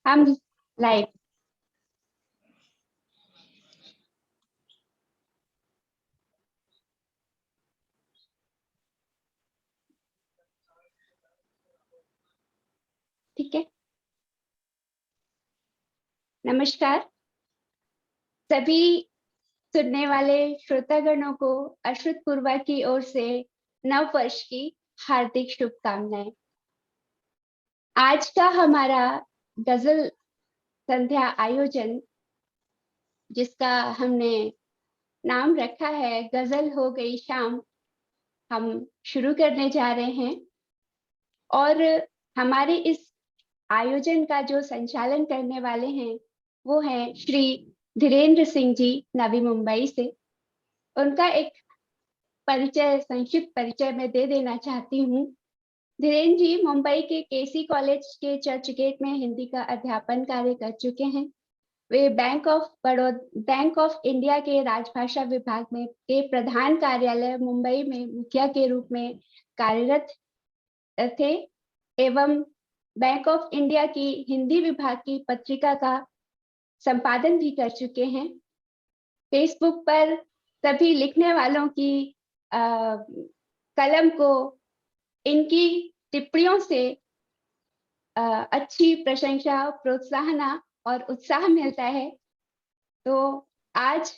हम लाइव। ठीक है, नमस्कार सभी सुनने वाले श्रोतागणों को अश्रुत पूर्वा की ओर से नव वर्ष की हार्दिक शुभकामनाएं। आज का हमारा गजल संध्या आयोजन, जिसका हमने नाम रखा है गजल हो गई शाम, हम शुरू करने जा रहे हैं। और हमारे इस आयोजन का जो संचालन करने वाले हैं वो हैं श्री धीरेन्द्र सिंह जी, नवी मुंबई से। उनका एक परिचय, संक्षिप्त परिचय मैं दे देना चाहती हूँ। धीरेन्द्र जी मुंबई के केसी कॉलेज के चर्च गेट में हिंदी का अध्यापन कार्य कर चुके हैं। वे बैंक ऑफ इंडिया के राजभाषा विभाग में के प्रधान कार्यालय मुंबई में मुखिया के रूप में कार्यरत थे एवं बैंक ऑफ इंडिया की हिंदी विभाग की पत्रिका का संपादन भी कर चुके हैं। फेसबुक पर सभी लिखने वालों की कलम को इनकी टिप्पणियों से अच्छी प्रशंसा, प्रोत्साहन और उत्साह मिलता है। तो आज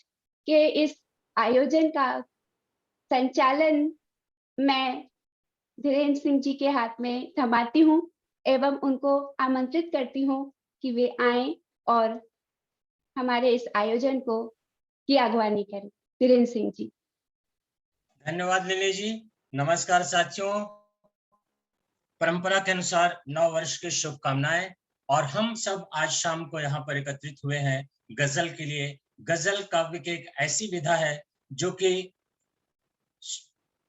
के इस आयोजन का संचालन मैं धीरेन्द्र सिंह जी के हाथ में थमाती हूँ एवं उनको आमंत्रित करती हूँ कि वे आएं और हमारे इस आयोजन को की अगवानी करें। धीरेन्द्र सिंह जी। धन्यवाद लिली जी। नमस्कार साथियों, परंपरा के अनुसार नव वर्ष की शुभकामनाएं। और हम सब आज शाम को यहाँ पर एकत्रित हुए हैं गजल के लिए। गजल काव्य की एक ऐसी विधा है जो कि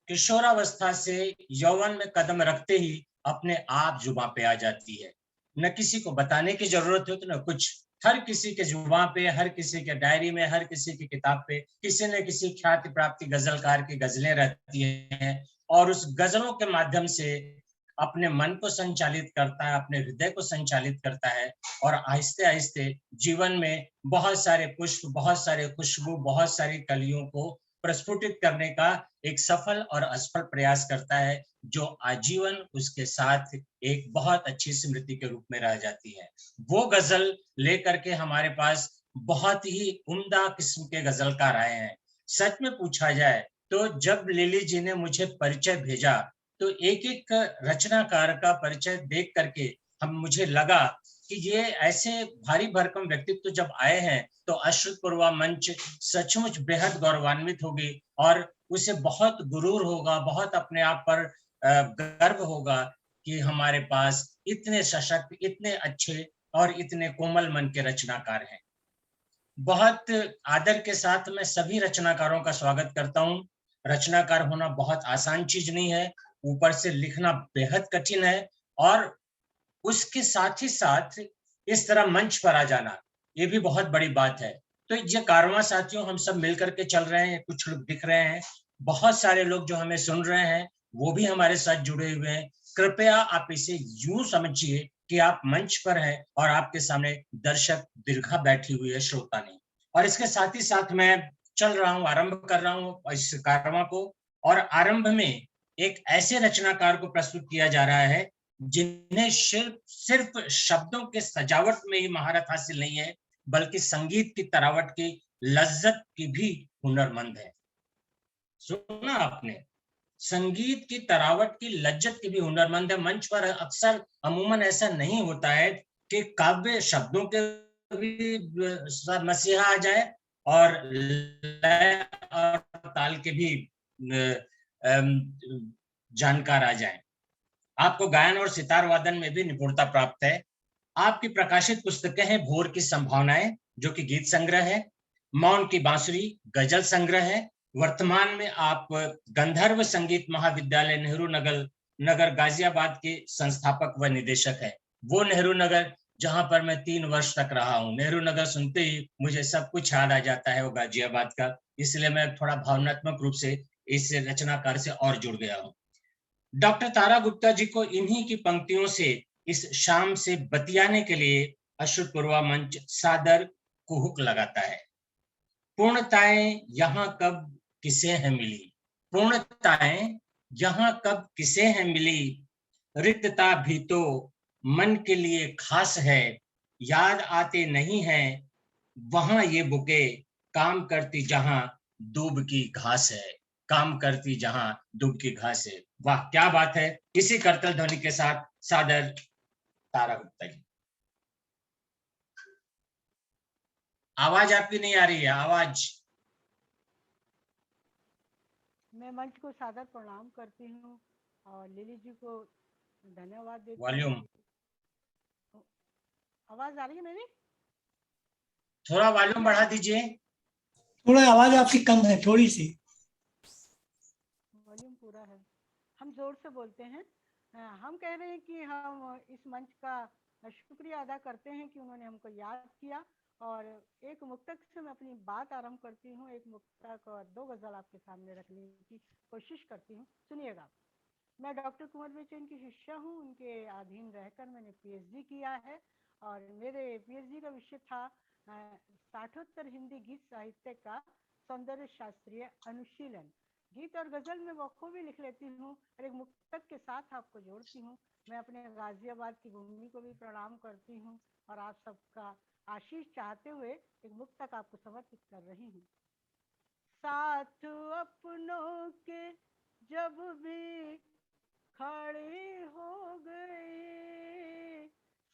किशोरावस्था से यौवन में कदम रखते ही अपने आप जुबां पे आ जाती है। न किसी को बताने की जरूरत हो तो न कुछ, हर किसी के जुबां पे, हर किसी के डायरी में, हर किसी की किताब पे किसी न किसी ख्याति प्राप्ति गजलकार की गजलें रहती हैं और उस गजलों के माध्यम से अपने मन को संचालित करता है, अपने हृदय को संचालित करता है और आहिस्ते आहिस्ते जीवन में बहुत सारे पुष्प, बहुत सारे खुशबू, बहुत सारी कलियों को प्रस्फुटित करने का एक सफल और असफल प्रयास करता है, जो आजीवन उसके साथ एक बहुत अच्छी स्मृति के रूप में रह जाती है। वो गजल लेकर के हमारे पास बहुत ही उम्दा किस्म के गजलकार आए हैं। सच में पूछा जाए तो जब लिली जी ने मुझे परिचय भेजा तो एक एक रचनाकार का परिचय देख करके मुझे लगा कि ये ऐसे भारी भरकम व्यक्तित्व जब आए हैं तो अश्रुत पूर्वा मंच सचमुच बेहद गौरवान्वित होगी और उसे बहुत गुरूर होगा, बहुत अपने आप पर गर्व होगा कि हमारे पास इतने सशक्त, इतने अच्छे और इतने कोमल मन के रचनाकार हैं। बहुत आदर के साथ मैं सभी रचनाकारों का स्वागत करता हूं। रचनाकार होना बहुत आसान चीज नहीं है, ऊपर से लिखना बेहद कठिन है और उसके साथ ही साथ इस तरह मंच पर आ जाना, ये भी बहुत बड़ी बात है। तो ये कारवां साथियों, हम सब मिलकर के चल रहे हैं, कुछ लोग दिख रहे हैं, बहुत सारे लोग जो हमें सुन रहे हैं वो भी हमारे साथ जुड़े हुए हैं। कृपया आप इसे यूं समझिए कि आप मंच पर हैं और आपके सामने दर्शक दीर्घा बैठी हुई है, श्रोता नहीं। और इसके साथ ही साथ मैं चल रहा हूं, आरंभ कर रहा हूं इस कारवां को। और आरंभ में एक ऐसे रचनाकार को प्रस्तुत किया जा रहा है जिन्हें सिर्फ शब्दों के सजावट में ही महारत हासिल नहीं है, बल्कि संगीत की तरावट की लज्जत की भी हुनरमंद है। सुना आपने? संगीत की तरावट की लज्जत की भी हुनरमंद है। मंच पर अक्सर अमूमन ऐसा नहीं होता है कि काव्य शब्दों के भी मसीहा आ जाए और लय और ताल के भी जानकार आ जाए। आपको गायन और सितार वादन में भी निपुणता प्राप्त है। आपकी प्रकाशित पुस्तकें हैं भोर की संभावनाएं, जो कि गीत संग्रह है, मौन की बांसुरी गजल संग्रह है। वर्तमान में आप गंधर्व संगीत महाविद्यालय नेहरू नगर गाजियाबाद के संस्थापक व निदेशक है। वो नेहरू नगर जहां पर मैं 3 वर्ष तक रहा हूं। नेहरू नगर सुनते ही मुझे सब कुछ याद आ जाता है वो गाजियाबाद का, इसलिए मैं थोड़ा भावनात्मक रूप से इस रचनाकार से और जुड़ गया हूं। डॉक्टर तारा गुप्ता जी को इन्हीं की पंक्तियों से इस शाम से बतियाने के लिए अश्रुत पूर्वा मंच सादर कुहुक लगाता है। पूर्णताएं यहाँ कब किसे है मिली, पूर्णताएं यहाँ कब किसे है मिली, रिक्तता भी तो मन के लिए खास है, याद आते नहीं है वहां ये बुके, काम करती जहां दूब की घास है, काम करती जहां दूब की घास है। वाह क्या बात है। इसी करतल ध्वनि के साथ सादर तारा गुप्ता जी। आवाज आपकी नहीं आ रही है, आवाज। मैं मंच को सादर प्रणाम करती हूँ और लिली जी को धन्यवाद देती वॉल्यूम हूँ। आवाज आ रही है मेरी? थोड़ा वॉल्यूम बढ़ा दीजिए। थोड़ा आवाज आपकी कम है, थोड़ी सी। वॉल्यूम पूरा है, हम जोर से बोलते हैं। हम कह रहे हैं कि हम इस मंच का शुक्रिया अदा करते हैं कि उन्होंने हमको याद किया। और एक मुक्तक से मैं अपनी बात आरंभ करती हूँ। एक मुक्तक और 2 गजल आपके सामने रखने की कोशिश करती हूँ, सुनिएगा। मैं डॉक्टर कुंवर बेचैन की शिष्या हूँ, उनके अधीन रहकर मैंने पीएचडी किया है और मेरे पीएचडी का विषय था साठोत्तर हिंदी गीत साहित्य का सौंदर्य शास्त्रीय अनुशीलन। गीत और गजल में बखूबी लिख लेती हूँ और एक मुक्तक के साथ आपको जोड़ती हूँ। मैं अपने गाजियाबाद की भूमि को भी प्रणाम करती हूँ और आप सबका आशीष चाहते हुए एक मुक्तक आपको समर्पित कर रही हूँ। साथ अपनों के जब भी खड़े हो गए,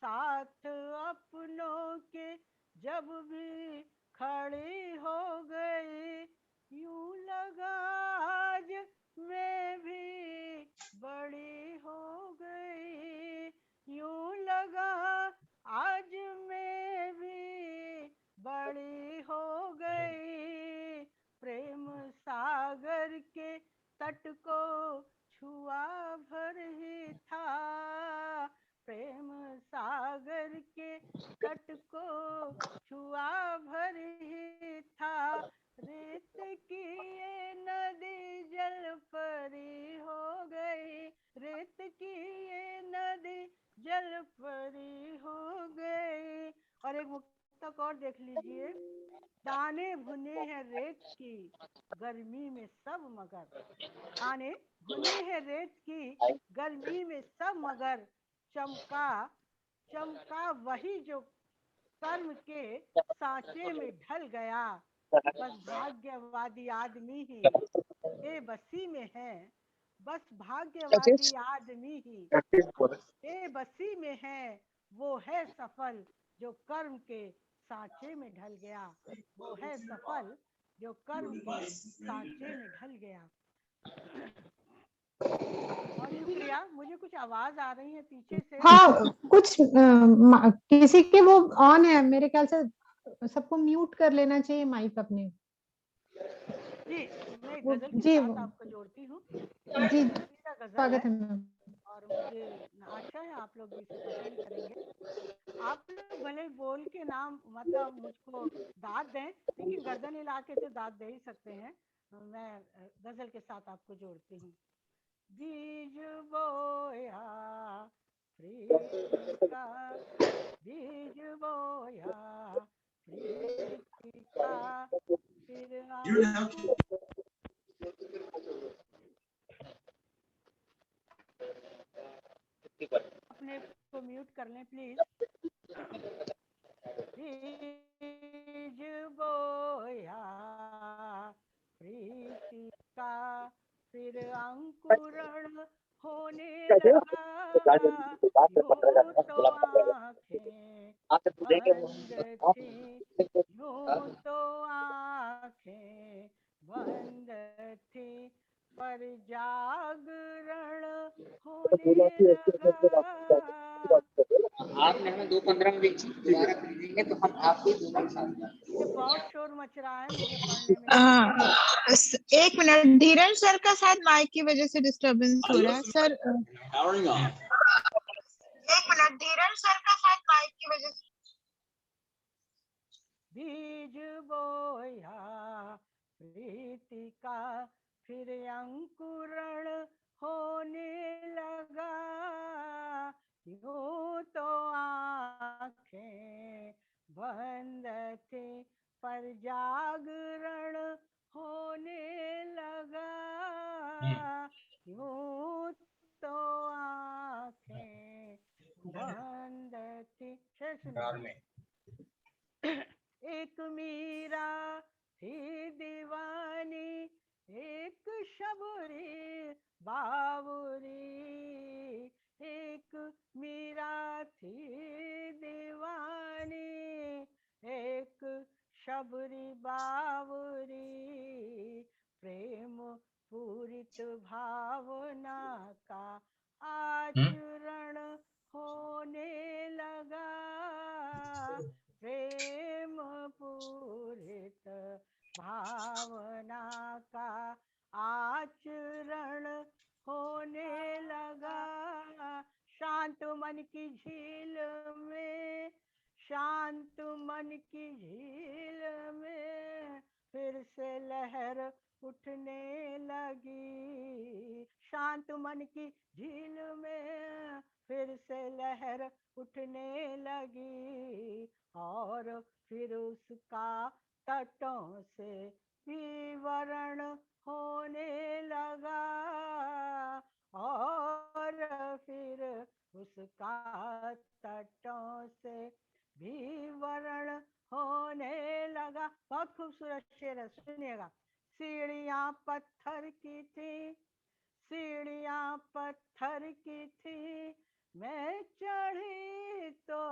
साथ अपनों के जब भी खड़े हो गए, यूं लगा आज मैं भी बड़ी हो गई, यूं लगा आज मैं भी बड़ी हो गई। प्रेम सागर के तट को छुआ भर ही था, प्रेम सागर के तट को छुआ भर ही था, रेत की ये नदी जल परी हो गई, रेत की ये नदी जल परी हो गई। और एक मुक्तक और देख लीजिए। दाने भुने हैं रेत की गर्मी में सब मगर, दाने भुने हैं रेत की गर्मी में सब मगर, चमका चमका वही जो कर्म के सांचे में ढल गया। बस भाग्यवादी आदमी ही बेबसी में है, बस भाग्यवादी आदमी ही बेबसी में है, वो है सफल जो कर्म के सांचे में ढल गया, वो है सफल जो कर्म के सांचे में ढल गया। बहुत शुक्रिया। मुझे कुछ आवाज आ रही है पीछे से। हाँ, कुछ किसी के वो ऑन है, मेरे ख्याल से सबको म्यूट कर लेना चाहिए माइक अपने। जी, मैं गजल के जी साथ आपको जोड़ती हूँ। जी, गजल स्वागत है है मैम। और मुझे आशा है आप लोग भी इसे पसंद करेंगे। आप लोग भले बोल के नाम मतलब मुझको दाद दें, लेकिन गर्दन हिला के तो दाद दे ही सकते हैं। मैं गजल के साथ आपको जोड़ती हूँ। बीज बोया प्रीति का, बीज बोया प्रीति का, फिर अपने को म्यूट कर लें प्लीज। बीज बोया प्रीति का, फिर अंकुरण होने लगा, यूं तो आंखें बंद थी, यूं तो आंखें बंद थी, पर जागरण होने लगा। आपने हमें 2:15 में देखी, दोबारा खरीदेंगे तो हम आपको दोनों साथ। ये बहुत शोर मच रहा है, मुझे पढ़ने में। एक मिनट, धीरज सर का शायद माइक की वजह से डिस्टरबेंस हो रहा है सर। एक मिनट, धीरज सर का शायद माइक की वजह से। बीज बोया प्रीति का, फिर अंकुरण होने लगा, यूं तो आंखें पर जागरण होने लगा, यूं तो आंखें बंद थी। रार में एक मीरा थी दीवानी, एक शबरी बावरी, एक मीरा थी दीवानी, एक शबरी बावरी, प्रेम पूरित भावना का आचरण होने लगा, प्रेम पूरित भावना का आचरण होने लगा। शांत मन की झील में, शांत मन की झील में फिर से लहर उठने लगी, शांत मन की झील में फिर से लहर उठने लगी, और फिर उसका तटों से विवरण होने लगा, और फिर उसका तटों से विवरण होने लगा। बहुत खूबसूरत शेर है, सुनिएगा। सीढ़ियां पत्थर की थी, सीढ़ियां पत्थर की थी, मैं चढ़ी तो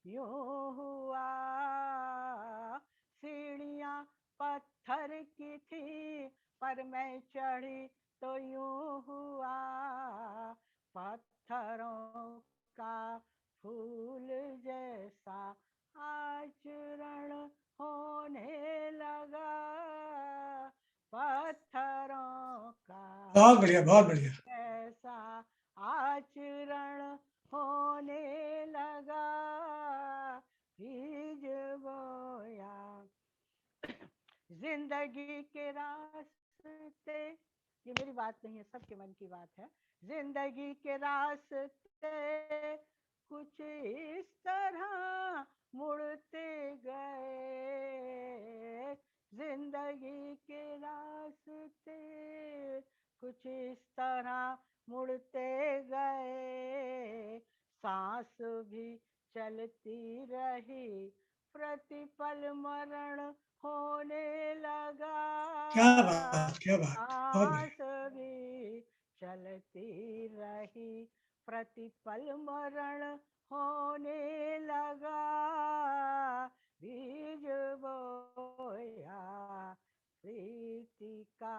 यूं हुआ, सीढ़ियां पत्थर की थी पर मैं चढ़ी तो यूं हुआ, पत्थरों का फूल जैसा आचरण होने लगा, पत्थरों का बहुत बढ़िया, बहुत बढ़िया। ऐसा आचरण होने लगा, बीज बोया जिंदगी के रास्ते, ये मेरी बात नहीं है, सबके मन की बात है। जिंदगी के रास्ते कुछ इस तरह मुड़ते गए, जिंदगी के रास्ते कुछ इस तरह मुड़ते गए, सांस भी चलती रही, प्रतिपल मरण होने लगा, क्या बात, क्या बात, बहुत बढ़िया। सांस भी चलती रही, प्रतिपल मरण होने लगा, बीज बोया प्रीति का।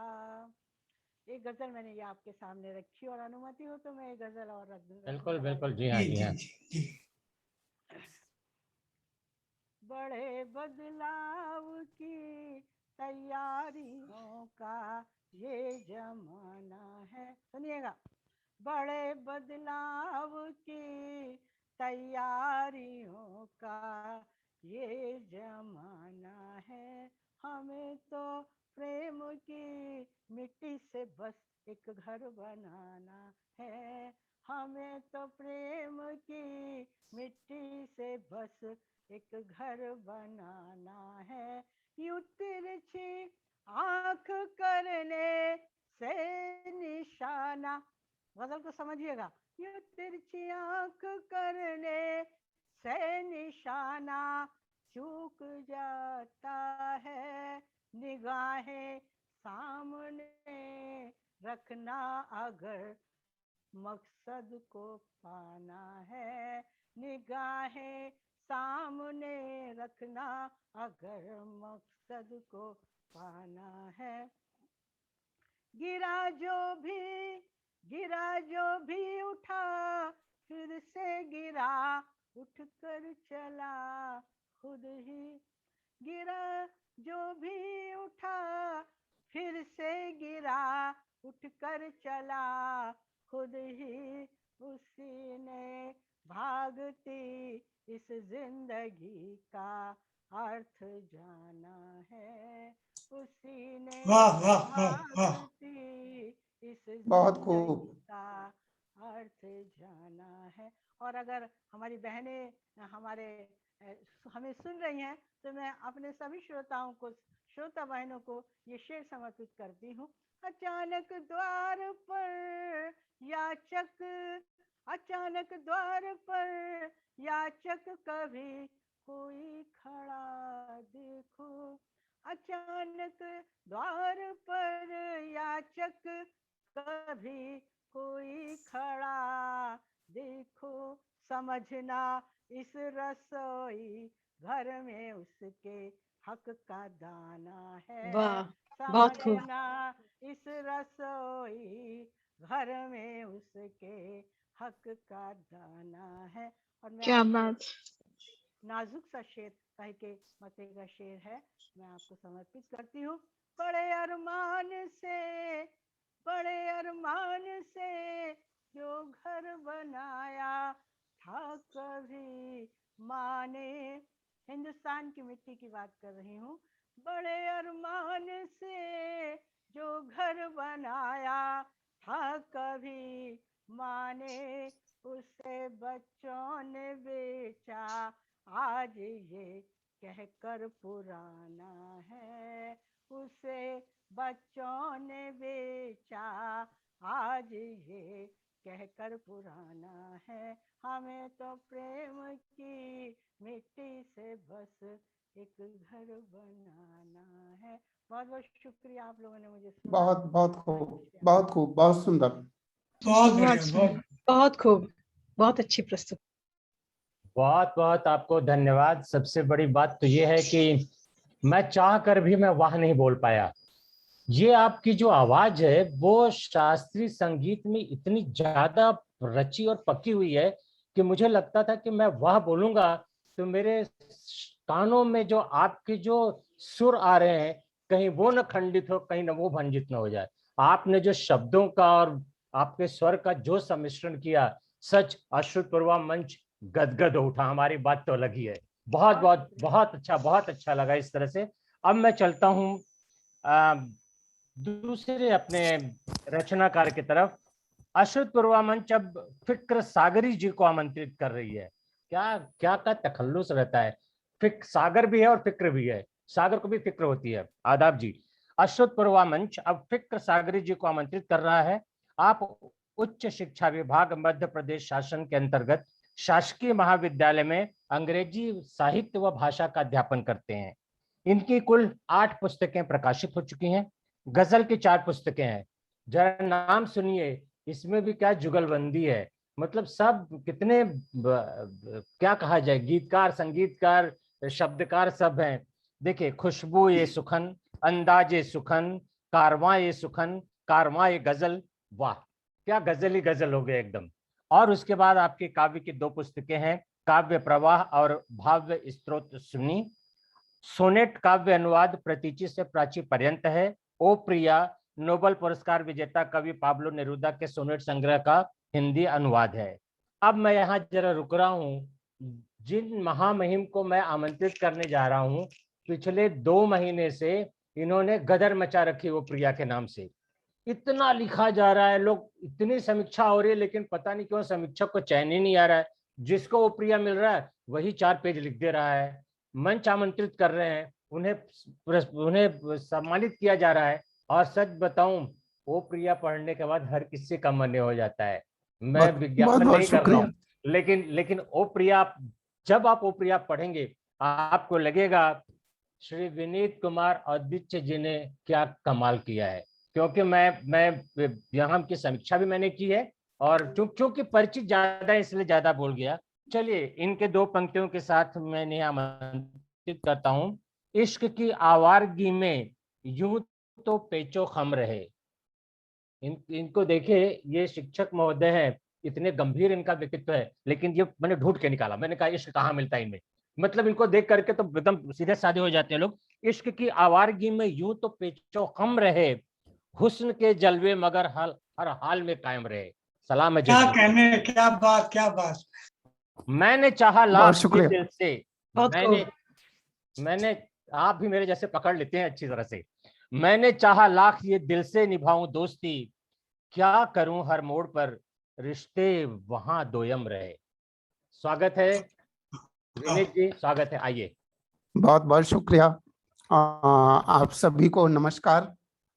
एक गजल मैंने ये आपके सामने रखी, और अनुमति हो तो मैं एक गजल और रख दूंगा। बिल्कुल बिल्कुल, जी हाँ, जी जी जी हाँ। जी जी। बड़े बदलाव की तैयारियों का ये जमाना है, सुनिएगा। बड़े बदलाव की तैयारियों का ये जमाना है, हमें तो प्रेम की मिट्टी से बस एक घर बनाना है, हमें तो प्रेम की मिट्टी से बस एक घर बनाना है, यूं तिरछी आंख करने से निशाना, गजल को समझिएगा, यूं तिरछी आंख करने से निशाना चूक जाता है, निगाहें सामने रखना अगर मकसद को पाना है, निगाहें सामने रखना अगर मकसद को पाना है, गिरा जो भी उठा फिर से गिरा, उठकर चला खुद ही, गिरा जो भी उठा फिर से गिरा, उठकर चला खुद ही, उसी ने भागती इस जिंदगी का अर्थ जाना है, उसी ने वाह वाह वाह वाह। भागती इस बहुत जिंदगी खूब। का अर्थ जाना है। और अगर हमारी बहनें हमें सुन रही हैं तो मैं अपने सभी श्रोताओं को, श्रोता बहनों को ये शेर समर्पित करती हूँ। अचानक द्वार पर याचक, अचानक द्वार पर याचक, कभी कोई खड़ा देखो। अचानक द्वार पर याचक, कभी कोई खड़ा देखो। समझना इस रसोई घर में उसके हक का दाना है। वाह, बहुत खूब। समझना इस रसोई घर में उसके हक का दाना है। और मैं क्या बात। नाजुक सा शेर कह के मते का शेर है, मैं आपको समर्पित करती हूँ। बड़े अरमान से, बड़े अरमान से जो घर बनाया था कभी माँ ने, हिंदुस्तान की मिट्टी की बात कर रही हूँ। बड़े अरमान से जो घर बनाया था कभी माँ ने, उसे बच्चों ने बेचा आज ये कहकर पुराना है। उसे बच्चों ने बेचा आज ये कहकर पुराना है। हमें तो प्रेम की मिट्टी से बस एक घर बनाना है। बहुत बहुत शुक्रिया आप लोगों ने मुझे सुना। बहुत बहुत खूब, बहुत खूब, बहुत सुंदर। बहुत बढ़िया, बहुत खूब, बहुत अच्छी प्रस्तुति। बहुत बहुत आपको धन्यवाद। सबसे बड़ी बात तो ये है कि मैं चाह कर भी मैं वाह नहीं बोल पाया। ये आपकी जो आवाज है वो शास्त्रीय संगीत में इतनी ज्यादा रची और पकी हुई है कि मुझे लगता था कि मैं वाह बोलूंगा तो मेरे कानों में जो आपके जो सुर आ रहे हैं कहीं वो न खंडित हो, कहीं न वो भंजित न हो जाए। आपने जो शब्दों का और आपके स्वर का जो सम्मिश्रण किया, सच अश्रुतपूर्वा मंच गदगद उठा। हमारी बात तो अलग ही है। बहुत बहुत बहुत अच्छा लगा इस तरह से। अब मैं चलता हूँ दूसरे अपने रचनाकार की तरफ। अश्रुतपूर्वा मंच अब फिक्र सागरी जी को आमंत्रित कर रही है। क्या क्या का तखल्लुस रहता है। सागर भी है और फिक्र भी है, सागर को भी फिक्र होती है। आदाब जी। अश्रुतपूर्वा मंच अब फिक्र सागरी जी को आमंत्रित कर रहा है। आप उच्च शिक्षा विभाग मध्य प्रदेश शासन के अंतर्गत शासकीय महाविद्यालय में अंग्रेजी साहित्य व भाषा का अध्यापन करते हैं। इनकी कुल 8 पुस्तकें प्रकाशित हो चुकी हैं। गजल की 4 पुस्तकें हैं। जरा नाम सुनिए, इसमें भी क्या जुगलबंदी है। मतलब सब कितने क्या कहा जाए, गीतकार, संगीतकार, शब्दकार सब हैं। देखिए, खुशबू ये सुखन, अंदाजे सुखन, कारवां ये सुखन, कारवां ये गजल। वाह, क्या गजल ही गजल हो गए एकदम। और उसके बाद आपके काव्य की 2 पुस्तकें हैं, काव्य प्रवाह और भाव्य स्त्रोत सुनी। सोनेट काव्य अनुवाद प्रतीचि से प्राची पर्यंत है। ओ प्रिया नोबेल पुरस्कार विजेता कवि पाब्लो नेरुदा के सोनेट संग्रह का हिंदी अनुवाद है। अब मैं यहाँ जरा रुक रहा हूँ। जिन महामहिम को मैं आमंत्रित करने जा रहा हूँ, पिछले 2 महीने से इन्होंने गदर मचा रखी वो प्रिया के नाम से। इतना लिखा जा रहा है, लोग इतनी समीक्षा हो रही है, लेकिन पता नहीं क्यों समीक्षक को चैन ही नहीं आ रहा है। जिसको वो प्रिया मिल रहा है वही 4 पेज लिख दे रहा है। मंच आमंत्रित कर रहे हैं, उन्हें सम्मानित किया जा रहा है। और सच बताऊं, वो प्रिया पढ़ने के बाद हर किसी का मन हो जाता है। मैं विज्ञापन नहीं कर रहा हूँ, लेकिन ओ प्रिया, जब आप ओ प्रिया पढ़ेंगे आपको लगेगा श्री विनीत कुमार औदित्य जी ने क्या कमाल किया है। क्योंकि मैं यहाँ की समीक्षा भी मैंने की है और चूंकि परिचित ज्यादा है इसलिए ज्यादा बोल गया। चलिए, इनके 2 पंक्तियों के साथ मैं आमंत्रित करता हूँ। इश्क की आवारगी में यूं तो पेचो खम रहे। इनको देखे, ये शिक्षक महोदय हैं, इतने गंभीर इनका व्यक्तित्व है, लेकिन ये मैंने ढूंढ के निकाला। मैंने कहा इश्क कहाँ मिलता है इनमें। मतलब इनको देख करके तो एकदम सीधे साधे हो जाते हैं लोग। इश्क की आवारगी में यूं तो पेचो खम रहे, हुस्न के जलवे मगर हर हाल में कायम रहे। सलाम है। क्या कहने, क्या बात। मैंने चाहा लाख ये दिल से, मैंने आप भी मेरे जैसे पकड़ लेते हैं अच्छी तरह से। मैंने चाहा लाख ये दिल से निभाऊं दोस्ती, क्या करूं हर मोड़ पर रिश्ते वहां दोयम रहे। स्वागत है विनीत जी, स्वागत है, आइए। बहुत बहुत शुक्रिया। आप सभी को नमस्कार।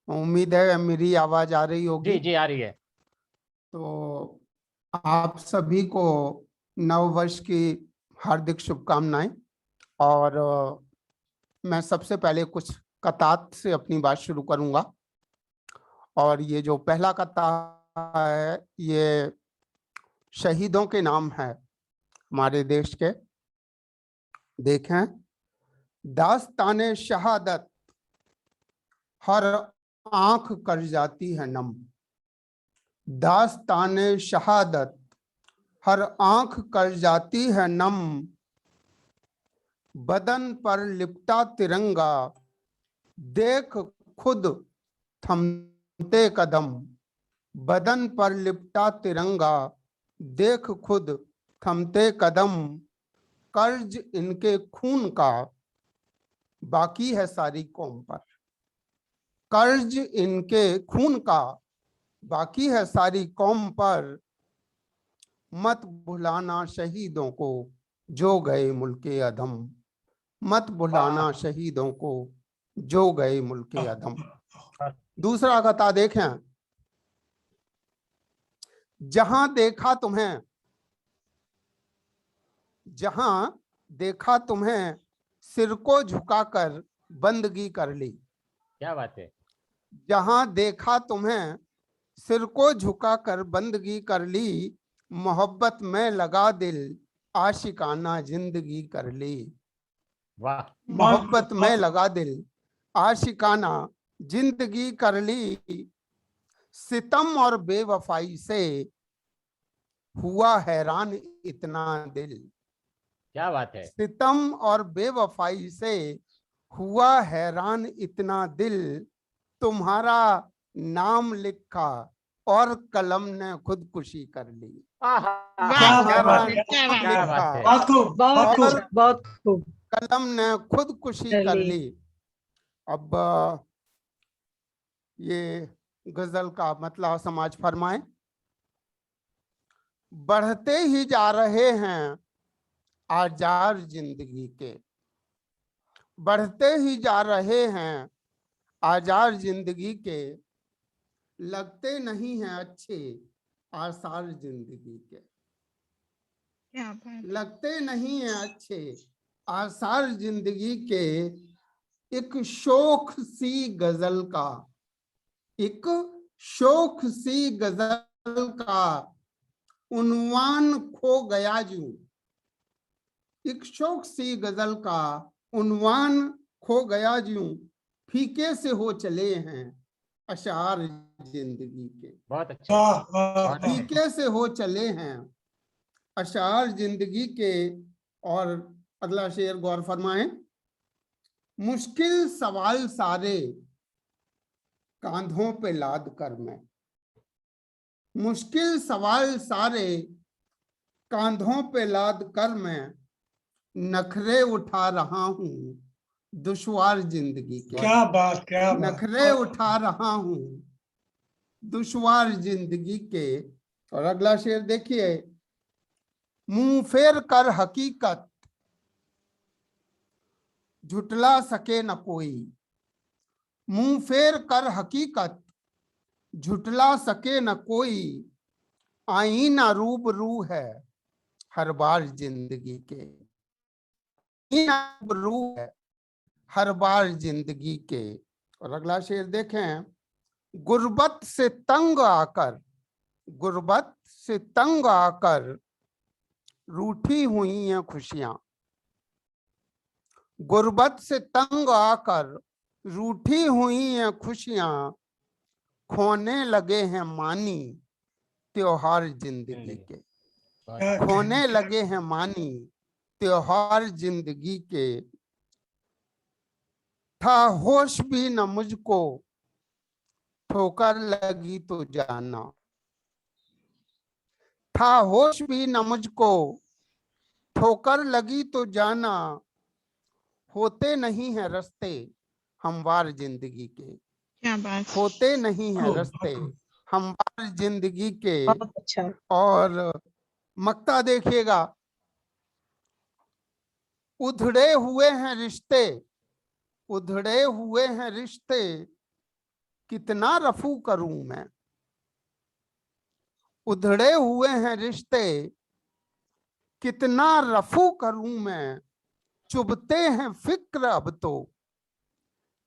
उम्मीद है मेरी आवाज आ रही होगी। जी जी आ रही है। तो आप सभी को नव वर्ष की हार्दिक शुभकामनाएं। और मैं सबसे पहले कुछ कतात से अपनी बात शुरू करूंगा। और ये जो पहला कता है ये शहीदों के नाम है हमारे देश के। देखें, दास्ताने शहादत हर आंख कर जाती है नम। दास्ताने शहादत हर आंख कर जाती है नम। बदन पर लिपटा तिरंगा देख खुद थमते कदम। बदन पर लिपटा तिरंगा देख खुद थमते कदम। कर्ज इनके खून का बाकी है सारी कौम पर। कर्ज इनके खून का बाकी है सारी कौम पर। मत भुलाना शहीदों को जो गए मुल्के अधम। मत भुलाना शहीदों को जो गए मुल्के अधम। दूसरा कथा देखें, जहां देखा तुम्हें, जहां देखा तुम्हें सिर को झुकाकर बंदगी कर ली। क्या बात है। जहां देखा तुम्हें सिर को झुकाकर बंदगी कर ली। मोहब्बत में लगा दिल आशिकाना जिंदगी कर ली। वाह। मोहब्बत में लगा दिल आशिकाना जिंदगी कर ली। सितम और बेवफाई से हुआ हैरान इतना दिल। क्या बात है। सितम और बेवफाई से हुआ हैरान इतना दिल। तुम्हारा नाम लिखा और कलम ने खुदकुशी कर ली। क्या बात है, क्या बात है। बहुत खूब, बहुत खूब। खूब, बहुत खूब। कलम ने खुदकुशी कर ली। अब ये गजल का मतलब समाज फरमाए। बढ़ते ही जा रहे हैं आजार जिंदगी के। बढ़ते ही जा रहे हैं आजार जिंदगी के। लगते नहीं हैं अच्छे आसार जिंदगी के। क्या बात। लगते नहीं हैं अच्छे आसार जिंदगी के। एक शोख सी गजल का, एक शोख सी गजल का उन्वान खो गया जूं। एक शोख सी गजल का उन्वान खो गया जूं। फीके से हो चले हैं अशार जिंदगी के। बहुत अच्छा। फीके से हो चले हैं अशार जिंदगी के। और अगला शेर गौर फरमाएं। मुश्किल सवाल सारे कांधों पे लाद कर मैं। मुश्किल सवाल सारे कांधों पे लाद कर मैं। नखरे उठा रहा हूं दुश्वार जिंदगी के। क्या बात, क्या बात। नखरे उठा रहा हूं दुश्वार जिंदगी के। और अगला शेर देखिए। मुंह फेर कर हकीकत झुटला सके न कोई। मुंह फेर कर हकीकत झुटला सके न कोई। आईना रूबरू है हर बार जिंदगी के। आईना रूबरू है हर बार जिंदगी के। और अगला शेर देखें। गुर्बत से तंग आकर, गुर्बत से तंग आकर रूठी हुई हैं खुशियां। गुर्बत से तंग आकर रूठी हुई हैं खुशियां। खोने लगे हैं मानी त्योहार जिंदगी के। खोने लगे हैं मानी त्योहार जिंदगी के। था होश भी न मुझको ठोकर लगी तो जाना। था होश भी न मुझको ठोकर लगी तो जाना। होते नहीं है रास्ते हमवार जिंदगी के। क्या बात। होते नहीं है रास्ते हमवार जिंदगी के। बहुत अच्छा। और मक्ता देखिएगा, उधड़े हुए हैं रिश्ते, उधड़े हुए हैं रिश्ते, कितना रफू करूं मैं। उधड़े हुए हैं रिश्ते, कितना रफू करूं मैं। चुभते हैं फिक्र अब तो,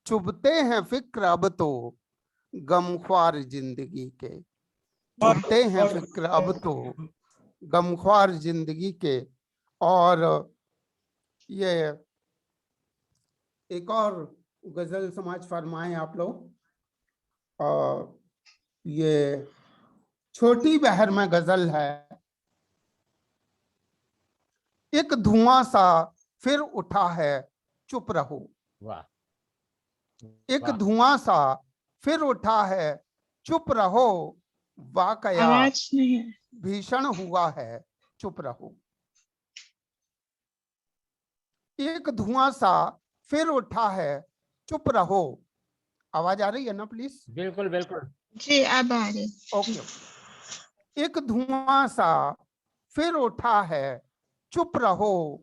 चुभते हैं फिक्र अब तो, गमख्वार जिंदगी के। चुभते हैं फिक्र अब तो, गमख्वार जिंदगी के। और ये एक और गजल समाज फरमाएं आप लोग। और ये छोटी बहर में गजल है। एक धुआं सा फिर उठा है, चुप रहो। वाह। एक धुआं सा फिर उठा है, चुप रहो। वाकया आवाज नहीं है। भीषण हुआ है, चुप रहो। एक धुआं सा फिर उठा है, चुप रहो। आवाज आ रही है ना प्लीज? बिल्कुल बिल्कुल जी अब आ रही। ओके। एक धुआं सा फिर उठा है, चुप रहो।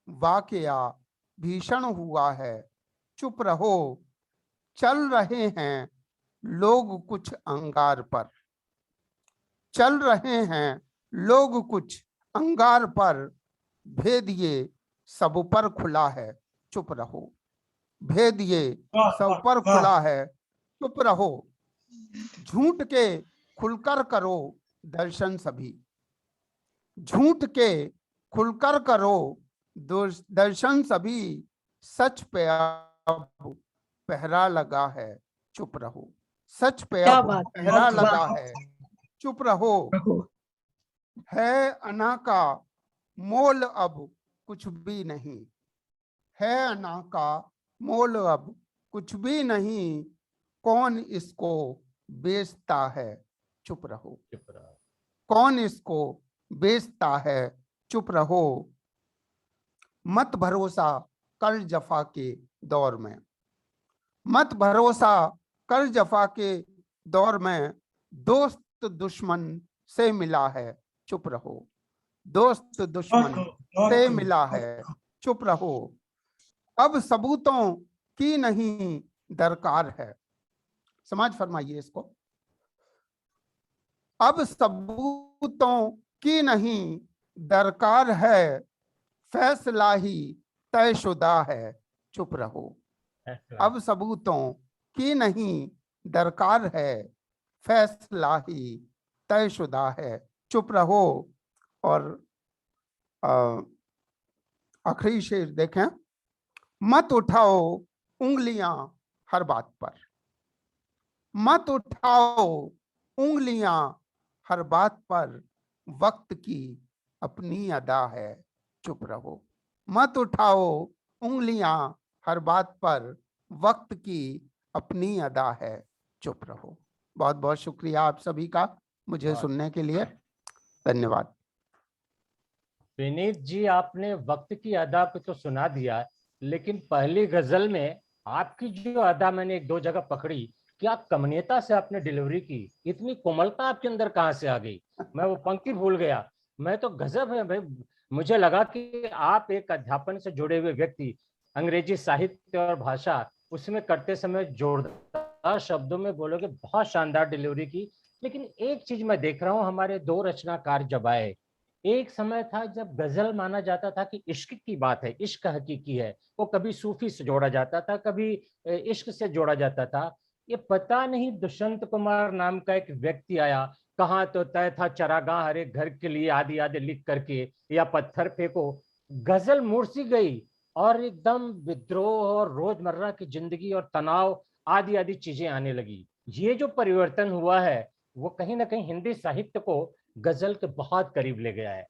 वाकया भीषण हुआ है, चुप रहो। चल रहे हैं लोग कुछ अंगार पर, चल रहे हैं लोग कुछ अंगार पर। भेद ये सब पर खुला है, चुप रहो। भेद ये सब पर खुला है, चुप रहो। झूठ के खुलकर करो दर्शन सभी, झूठ के खुलकर करो दर्शन सभी। सच पे अब पहरा लगा है, चुप रहो। सच पे क्या अब बात, पहरा बहुत लगा वाह। है, चुप रहो। रहो। है अना का मोल अब कुछ भी नहीं, है अना का मोल अब कुछ भी नहीं। कौन इसको बेचता है, चुप रहो। चुप रहो। कौन इसको बेचता है, चुप रहो। मत भरोसा कर जफा के दौर में, मत भरोसा कर जफा के दौर में। दोस्त दुश्मन से मिला है, चुप रहो। दोस्त दुश्मन से मिला है, चुप रहो। अब सबूतों की नहीं दरकार है। समाज फरमाइए इसको। अब सबूतों की नहीं दरकार है, फैसला ही तयशुदा है, चुप रहो। अब सबूतों की नहीं दरकार है, फैसला ही तयशुदा है, चुप रहो। और आखिरी शेर देखें। मत उठाओ उंगलियां हर बात पर, मत उठाओ उंगलियां हर बात पर। वक्त की अपनी अदा है, चुप रहो। मत उठाओ उंगलियां हर बात पर। वक्त की अपनी अदा है, चुप रहो। बहुत बहुत शुक्रिया आप सभी का मुझे सुनने के लिए। धन्यवाद। विनीत जी, आपने वक्त की अदा पे तो सुना दिया, लेकिन पहली गजल में आपकी जो अदा मैंने एक दो जगह पकड़ी, क्या कमनीयता से आपने डिलीवरी की, इतनी कोमलता आपके अंदर कहाँ से आ गई, मैं वो पंक्ति भूल गया। मैं तो गजब है भाई। मुझे लगा कि आप एक अध्यापन से जुड़े हुए व्यक्ति, अंग्रेजी साहित्य और भाषा उसमें करते समय जोरदार शब्दों में बोलोगे, बहुत शानदार डिलीवरी की। लेकिन एक चीज मैं देख रहा हूँ, हमारे दो रचनाकार जब आए, एक समय था जब गजल माना जाता था कि इश्क की बात है, इश्क हकीकी है, वो कभी सूफी से जोड़ा जाता था, कभी इश्क से जोड़ा जाता था। ये पता नहीं दुष्यंत कुमार नाम का एक व्यक्ति आया, कहाँ तो तय था चरागाह हर एक घर के लिए आदि आदि लिख करके, या पत्थर फेंको। गजल मुड़सी गई और एकदम विद्रोह और रोजमर्रा की जिंदगी और तनाव आदि आदि चीजें आने लगी। ये जो परिवर्तन हुआ है वो कहीं ना कहीं हिंदी साहित्य को गजल के बहुत करीब ले गया है,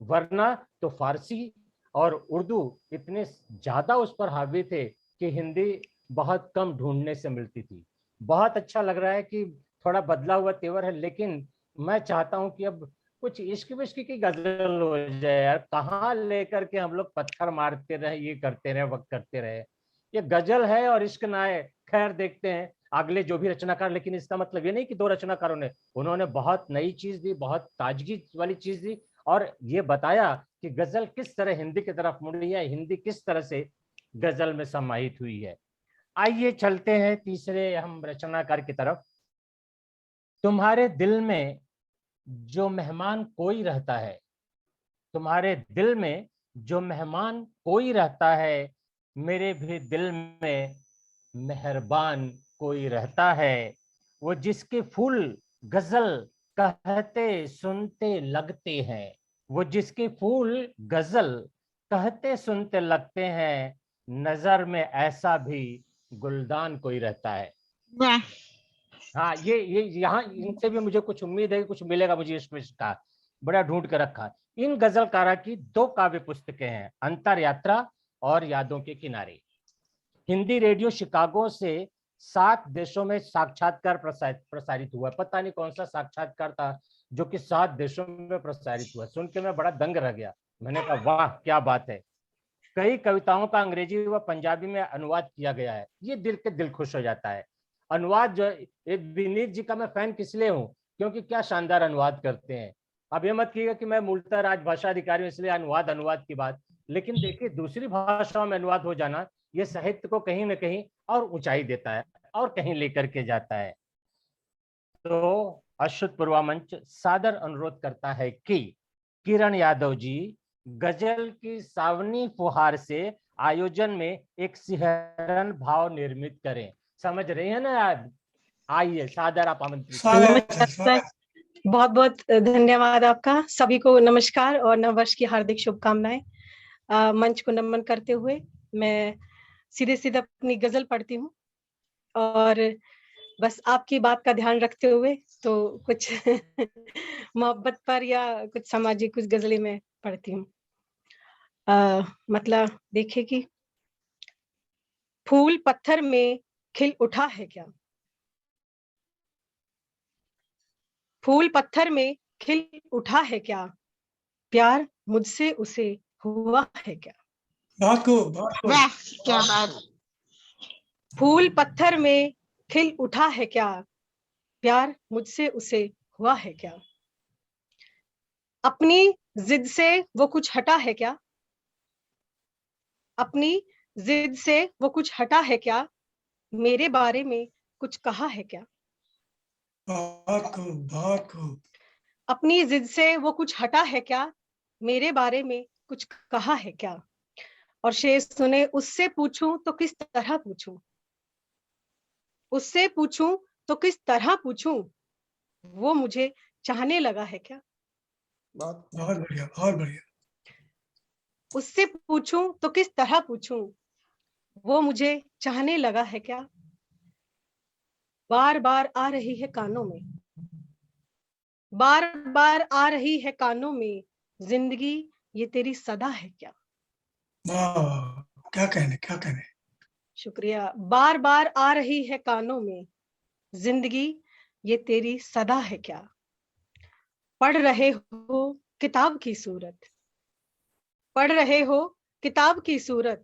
वरना तो फारसी और उर्दू इतने ज्यादा उस पर हावी थे कि हिंदी बहुत कम ढूंढने से मिलती थी। बहुत अच्छा लग रहा है कि थोड़ा बदला हुआ तेवर है, लेकिन मैं चाहता हूं कि अब कुछ इश्क विश्क की गजल हो जाए यार। कहाँ लेकर के हम लोग पत्थर मारते रहे, ये करते रहे, वक्त करते रहे। ये गजल है और इश्क ना है, खैर देखते हैं। अगले जो भी रचनाकार, लेकिन इसका मतलब ये नहीं कि 2 रचनाकारों ने, उन्होंने बहुत नई चीज दी, बहुत ताजगी वाली चीज दी और ये बताया कि गजल किस तरह हिंदी की तरफ मुड़ी है, हिंदी किस तरह से गजल में समाहित हुई है। आइए चलते हैं तीसरे हम रचनाकार की तरफ। तुम्हारे दिल में जो मेहमान कोई रहता है, तुम्हारे दिल में जो मेहमान कोई रहता है, मेरे भी दिल में मेहरबान कोई रहता है। वो जिसके फूल गजल कहते सुनते लगते हैं, वो जिसके फूल गजल कहते सुनते लगते हैं, नजर में ऐसा भी गुलदान कोई रहता है। वाह, हाँ, ये यहाँ इनसे भी मुझे कुछ उम्मीद है कि कुछ मिलेगा मुझे इसमें का बड़ा ढूंढ कर रखा। इन गजलकारा की 2 काव्य पुस्तकें हैं, अंतर यात्रा और यादों के किनारे। हिंदी रेडियो शिकागो से 7 देशों में साक्षात्कार प्रसारित हुआ। पता नहीं कौन सा साक्षात्कार था जो कि 7 देशों में प्रसारित हुआ। सुन के मैं बड़ा दंग रह गया। मैंने कहा वाह क्या बात है। कई कविताओं का अंग्रेजी व पंजाबी में अनुवाद किया गया है। ये दिल खुश हो जाता है। अनुवाद जो विनीत जी का मैं फैन किस लिए हूँ, क्योंकि क्या शानदार अनुवाद करते हैं। अब ये मत कीजिएगा कि मैं मूलतः राजभाषा अधिकारी हूँ इसलिए अनुवाद की बात, लेकिन देखिए दूसरी भाषाओं में अनुवाद हो जाना ये साहित्य को कहीं न कहीं और ऊंचाई देता है और कहीं लेकर के जाता है। तो अश्रुत पूर्वा मंच सादर अनुरोध करता है कि किरण यादव जी गजल की सावनी फुहार से आयोजन में एक सिहरन भाव निर्मित करें। समझ रहे हैं ना? आइए सादर आप आमंत्रित। बहुत बहुत धन्यवाद आपका। सभी को नमस्कार और नववर्ष की हार्दिक शुभकामनाएं। मंच को नमन करते हुए मैं सीधे सीधे अपनी गजल पढ़ती हूँ और बस आपकी बात का ध्यान रखते हुए तो कुछ मोहब्बत पर या कुछ सामाजिक कुछ गजलें मैं पढ़ती हूँ। मतलब देखिए कि फूल पत्थर में खिल उठा है क्या, फूल पत्थर में खिल उठा है क्या, प्यार मुझसे उसे हुआ है क्या। वाह क्या बात। फूल पत्थर में खिल उठा है क्या, प्यार मुझसे उसे हुआ है क्या। अपनी जिद से वो कुछ हटा है क्या, अपनी जिद से वो कुछ हटा है क्या, मेरे बारे में कुछ कहा है क्या। बहुत खूब। अपनी जिद से वो कुछ हटा है क्या, मेरे बारे में कुछ कहा है क्या। और शेर सुने, उससे पूछूं तो किस तरह पूछूं, उससे पूछूं तो किस तरह पूछूं, वो मुझे चाहने लगा है क्या। बहुत बढ़िया। उससे पूछूं तो किस तरह पूछूं, वो मुझे चाहने लगा है क्या। बार बार आ रही है कानों में, बार बार आ रही है कानों में, जिंदगी ये तेरी सदा है क्या। क्या कहने। शुक्रिया। बार बार आ रही है कानों में, जिंदगी ये तेरी सदा है क्या। पढ़ रहे हो किताब की सूरत, पढ़ रहे हो किताब की सूरत,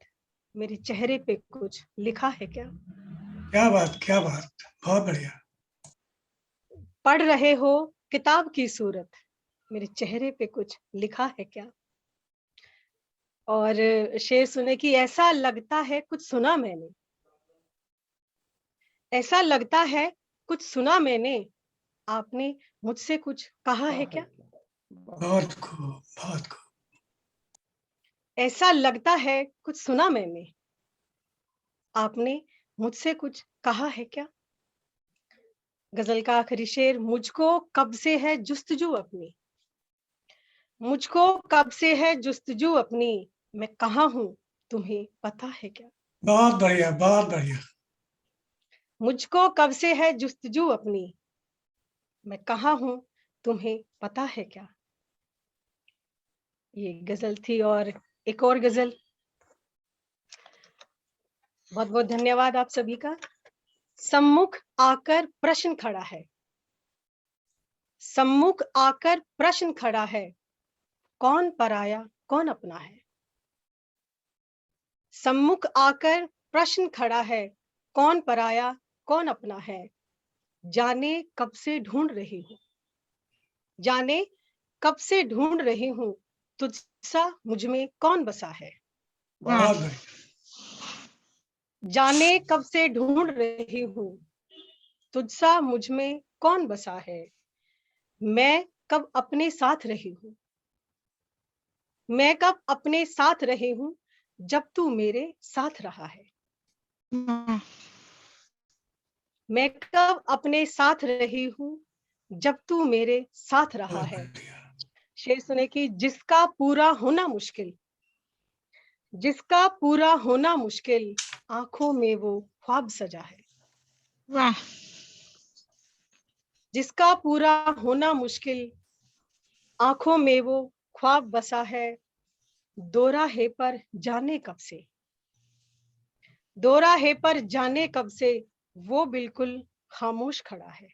मेरे चेहरे पे कुछ लिखा है क्या। क्या बात, बहुत बढ़िया। पढ़ रहे हो किताब की सूरत, मेरे चेहरे पे कुछ लिखा है क्या। और शेर सुने कि ऐसा लगता है कुछ सुना मैंने, ऐसा लगता है कुछ सुना मैंने, आपने मुझसे कुछ कहा है क्या। बहुत खूब। ऐसा लगता है कुछ सुना मैंने, आपने मुझसे कुछ कहा है क्या। गजल का आखिरी शेर, मुझको कब से है जुस्तजू अपनी, मुझको कब से है जुस्तजू अपनी, मैं कहाँ हूँ तुम्हें पता है क्या। बहुत बढ़िया। मुझको कब से है जुस्तजू अपनी, मैं कहाँ हूँ तुम्हें पता है क्या। ये गजल थी। और एक और गजल। बहुत बहुत धन्यवाद आप सभी का। सम्मुख आकर प्रश्न खड़ा है, सम्मुख आकर प्रश्न खड़ा है, कौन पराया कौन अपना है। सम्मुख आकर प्रश्न खड़ा है, कौन पराया कौन अपना है, जाने कब से ढूंढ रही हूँ, जाने कब से ढूंढ रही हूँ, तुझसा मुझ में कौन बसा है। बहुत बढ़िया। जाने कब से ढूंढ रही हूँ, तुझसा मुझ में कौन बसा है। मैं कब अपने साथ रही हूँ, मैं कब अपने साथ रही हूँ, जब तू मेरे साथ रहा है। मैं कब अपने साथ रही हूँ, जब तू मेरे साथ रहा बहुत है। बढ़िया। शेर सुने कि जिसका पूरा होना मुश्किल, जिसका पूरा होना मुश्किल, आंखों में वो ख्वाब सजा है। वाह। जिसका पूरा होना मुश्किल, आंखों में वो ख्वाब बसा है। दोराहे पर जाने कब से, दोराहे पर जाने कब से, वो बिल्कुल खामोश खड़ा है।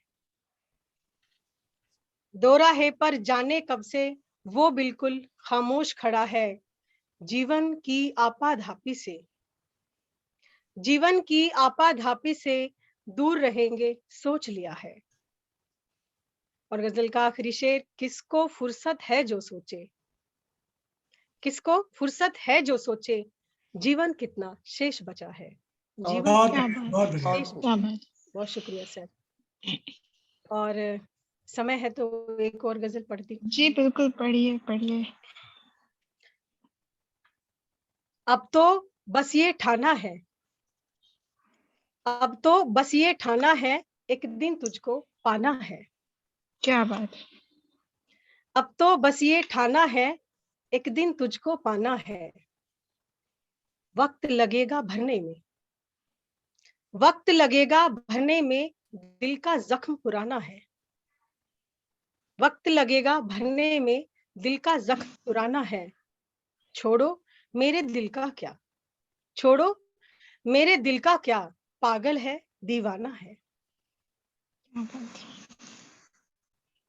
दोराहे पर जाने कब से, वो बिल्कुल खामोश खड़ा है। जीवन की आपाधापी से, जीवन की आपाधापी से दूर रहेंगे सोच लिया है। और गजल का आखिरी शेर, किसको फुर्सत है जो सोचे, किसको फुर्सत है जो सोचे, जीवन कितना शेष बचा है। जीवन बहुत क्या बढ़िया, बात, बहुत बढ़िया। शेष क्या बात। बहुत शुक्रिया सर। और समय है तो एक और गजल पढ़ती हूँ। जी बिल्कुल, पढ़िए पढ़िए। अब तो बस ये ठाना है, अब तो बस ये ठाना है, एक दिन तुझको पाना है। क्या बात। अब तो बस ये ठाना है, एक दिन तुझको पाना है। वक्त लगेगा भरने में, वक्त लगेगा भरने में, दिल का जख्म पुराना है। वक्त लगेगा भरने में, दिल का जख्म पुराना है। छोड़ो मेरे दिल का क्या, छोड़ो मेरे दिल का क्या, पागल है दीवाना है। क्या बात।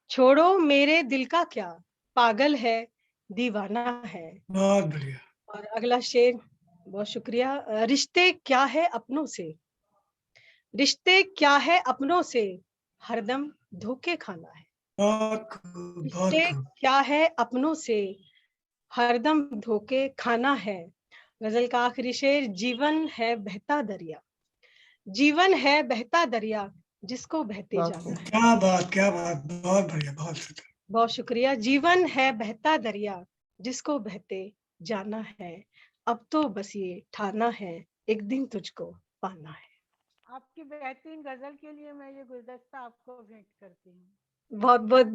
छोड़ो मेरे दिल का क्या, पागल है दीवाना है। बहुत बढ़िया। और अगला शेर, बहुत शुक्रिया। रिश्ते क्या है अपनों से, रिश्ते क्या है अपनों से, हरदम धोखे खाना है। बहुत खूब, बहुत रिश्ते खूब। क्या है अपनों से, हरदम धोखे खाना है। गजल का आखिरी शेर, जीवन है बहता दरिया, जीवन है बहता दरिया, जिसको बहते जाना है। क्या बात, क्या बात, बहुत बढ़िया, बहुत शुक्रिया। बहुत शुक्रिया। जीवन है बहता दरिया, जिसको बहते जाना है। अब तो बस ये ठाना है, एक दिन तुझको पाना है। आपकी बेहतरीन गजल के लिए मैं ये गुलदस्ता आपको भेंट करती हूँ। बहुत बहुत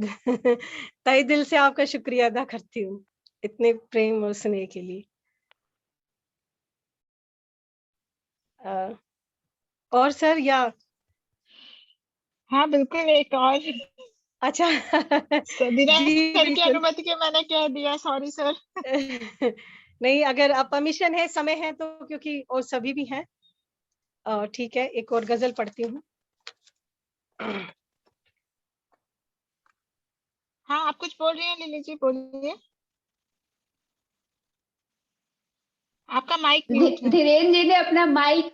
तहे दिल से आपका शुक्रिया अदा करती हूँ इतने प्रेम और स्नेह के लिए। और सर या हाँ बिल्कुल, एक और। अच्छा बिना जी सर की बिल्कुल अनुमति के मैंने कह दिया, सॉरी सर। नहीं, अगर आप परमिशन है, समय है तो, क्योंकि और सभी भी हैं। ठीक है, एक और गजल पढ़ती हूँ। हाँ आप कुछ बोल रही हैं लिली जी, बोलिए। आपका माइक म्यूट है। धीरेन्द्र जी ने अपना माइक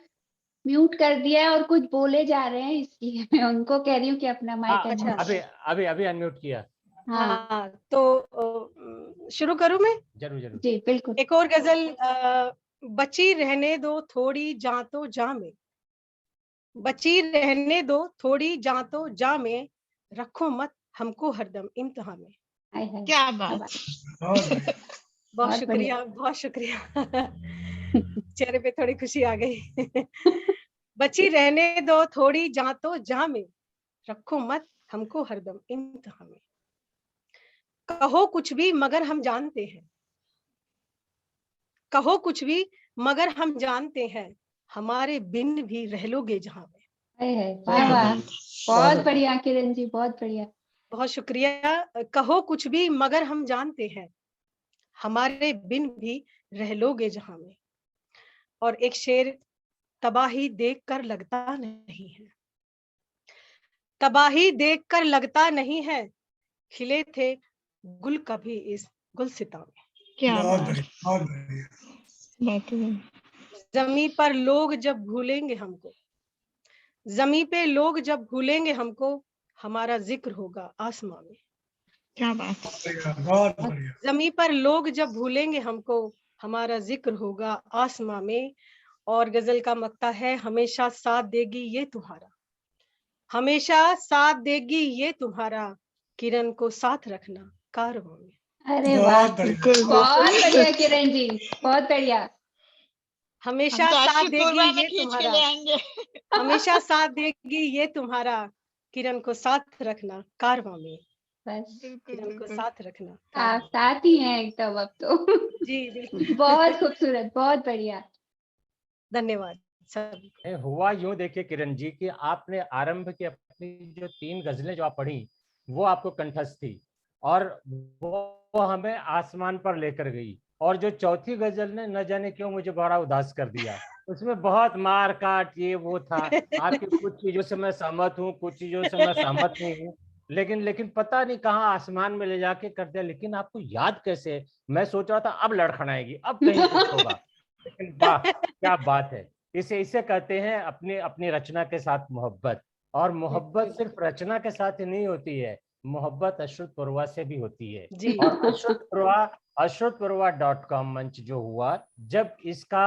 म्यूट कर दिया है और कुछ बोले जा रहे हैं, इसलिए मैं उनको कह रही हूँ कि अपना माइक अच्छा, अनम्यूट। अभी अभी अभी अनम्यूट किया। हाँ तो शुरू करूँ मैं? जरूर जरूर। जी बिल्कुल। एक और गजल, बची रहने दो थोड़ी जां तो जां में, बची रहने दो थोड़ी जां तो जां में, रखो मत हमको हरदम इम्तिहान में। हाय हाय, क्या बात। बहुत बढ़िया। बहुत शुक्रिया, बहुत शुक्रिया चेहरे पे थोड़ी खुशी आ गई बची रहने दो थोड़ी जां तो जां में, रखो मत हमको हरदम इम्तिहान में। कहो कुछ भी मगर हम जानते हैं, कहो कुछ भी मगर हम जानते हैं, हमारे बिन भी रह लोगे जहां में। हाय हाय, वाह वाह, बहुत बढ़िया किरण जी, बहुत बढ़िया। बहुत शुक्रिया। कहो कुछ भी मगर हम जानते हैं, हमारे बिन भी रह लोगे जहां में। और एक शेर, तबाही देखकर लगता नहीं है, तबाही देखकर लगता नहीं है, खिले थे गुल कभी इस गुलसिता में। क्या बहुत बात। बढ़िया, बहुत बढ़िया। बेहतरीन। जमीन पर लोग जब भूलेंगे हमको, जमी पे लोग जब भूलेंगे हमको, हमारा जिक्र होगा आसमां में। क्या बात। बहुत बढ़िया। जमी पर लोग जब भूलेंगे हमको, हमारा जिक्र होगा आसमां में। और गजल का मक्ता है, हमेशा साथ देगी ये तुम्हारा, हमेशा साथ देगी ये तुम्हारा, किरण को साथ रखना कारवां में। अरे वाह, बहुत बढ़िया। बहुत बढ़िया किरण जी, बहुत बढ़िया। हमेशा हम तो साथ अश्रुत देगी पूर्वा में ये खींच के तुम्हारा, ले आएंगे। हमेशा साथ देगी ये तुम्हारा, किरण को साथ रखना कारवां में। बस बिल्कुल किरण को बिल्कुल। साथ रखना आप कारवां में। साथ ही हैं एकदम अब तो। जी जी बहुत खूबसूरत, बहुत बढ़िया। धन्यवाद सभी को। हुआ यूं, देखिए किरण जी, कि आपने आरंभ की अपनी जो 3 गजलें जो आप पढ़ी वो आपको कंठस्थ थी और वो हमें आसमान पर लेकर गई, और जो चौथी गजल ने न जाने क्यों मुझे बड़ा उदास कर दिया। उसमें बहुत मार काट ये वो था। आपकी कुछ चीजों से मैं सहमत हूँ, कुछ चीजों से मैं सहमत नहीं हूँ, लेकिन पता नहीं कहाँ आसमान में ले जाके कर दिया। लेकिन आपको याद कैसे है? मैं सोच रहा था अब लड़खड़ाएगी, अब कहीं कुछ होगा, लेकिन वाह क्या बात है। इसे कहते हैं अपनी अपनी रचना के साथ मोहब्बत। और मोहब्बत सिर्फ रचना के साथ ही नहीं होती है, मोहब्बत अश्रुत पूर्वा से भी होती है। जी। और अश्रुतपूर्वा.com मंच जो हुआ, जब इसका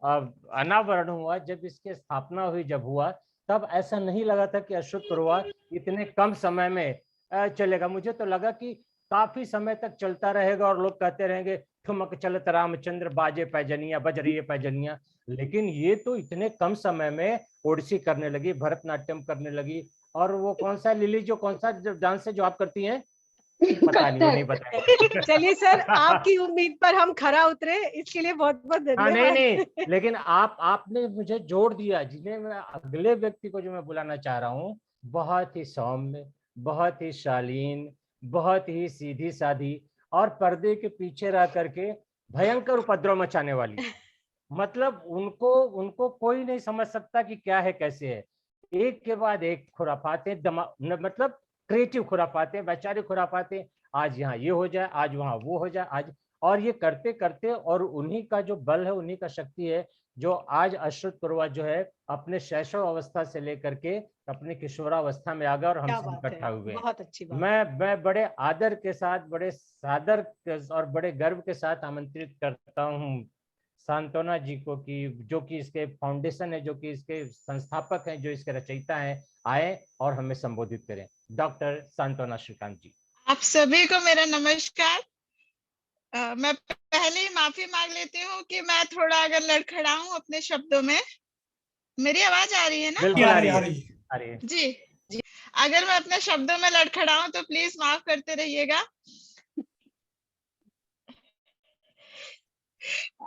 अनावरण हुआ, जब इसकी स्थापना हुई, जब हुआ, तब ऐसा नहीं लगा था कि अश्रुत पूर्वा इतने कम समय में चलेगा। मुझे तो लगा कि काफी समय तक चलता रहेगा और लोग कहते रहेंगे ठुमक चलत रामचंद्र बाजे पैजनिया, बज रही है पैजनिया। लेकिन ये तो इतने कम समय में ओडिसी करने लगी, भरतनाट्यम करने लगी, और वो कौन सा लिली, जो कौन सा डांस है जो आप करती हैं, पता नहीं, वो नहीं बताया। चलिए सर, आपकी उम्मीद पर हम खरा उतरे, इसके लिए बहुत बहुत हाँ धन्यवाद। नहीं, लेकिन आपने मुझे जोड़ दिया, जिन्हें मैं अगले व्यक्ति को जो मैं बुलाना चाह रहा हूँ, बहुत ही सौम्य, बहुत ही शालीन, बहुत ही सीधी साधी, और पर्दे के पीछे रह करके भयंकर उपद्रव मचाने वाली। मतलब उनको कोई नहीं समझ सकता कि क्या है कैसे है। एक के बाद एक खुराफाते, मतलब क्रिएटिव खुराफाते, वैचारिक खुराफाते, आज यहाँ ये हो जाए, आज वहाँ वो हो जाए, आज, और ये करते करते, और उन्हीं का जो बल है, उन्हीं का शक्ति है, जो आज अश्रुत पूर्वा जो है अपने शैशव अवस्था से लेकर के अपने किशोरावस्था में आ गया और क्या हमसे बात है, इकट्ठा हुए। बहुत अच्छी बात। मैं बड़े आदर के साथ, बड़े सादर और बड़े गर्व के साथ आमंत्रित करता हूँ सांत्वना जी को, कि जो कि इसके फाउंडेशन है, जो कि इसके संस्थापक हैं, जो इसके रचयिता हैं, आए और हमें संबोधित करें। डॉक्टर सांत्वना श्रीकांत जी। आप सभी को मेरा नमस्कार। मैं पहले ही माफी मांग लेती हूँ कि मैं थोड़ा अगर लड़खड़ाऊं अपने शब्दों में। मेरी आवाज आ रही है ना? बिल्कुल आ रही है। जी। अगर मैं अपने शब्दों में लड़खड़ाऊं तो प्लीज माफ करते रहिएगा।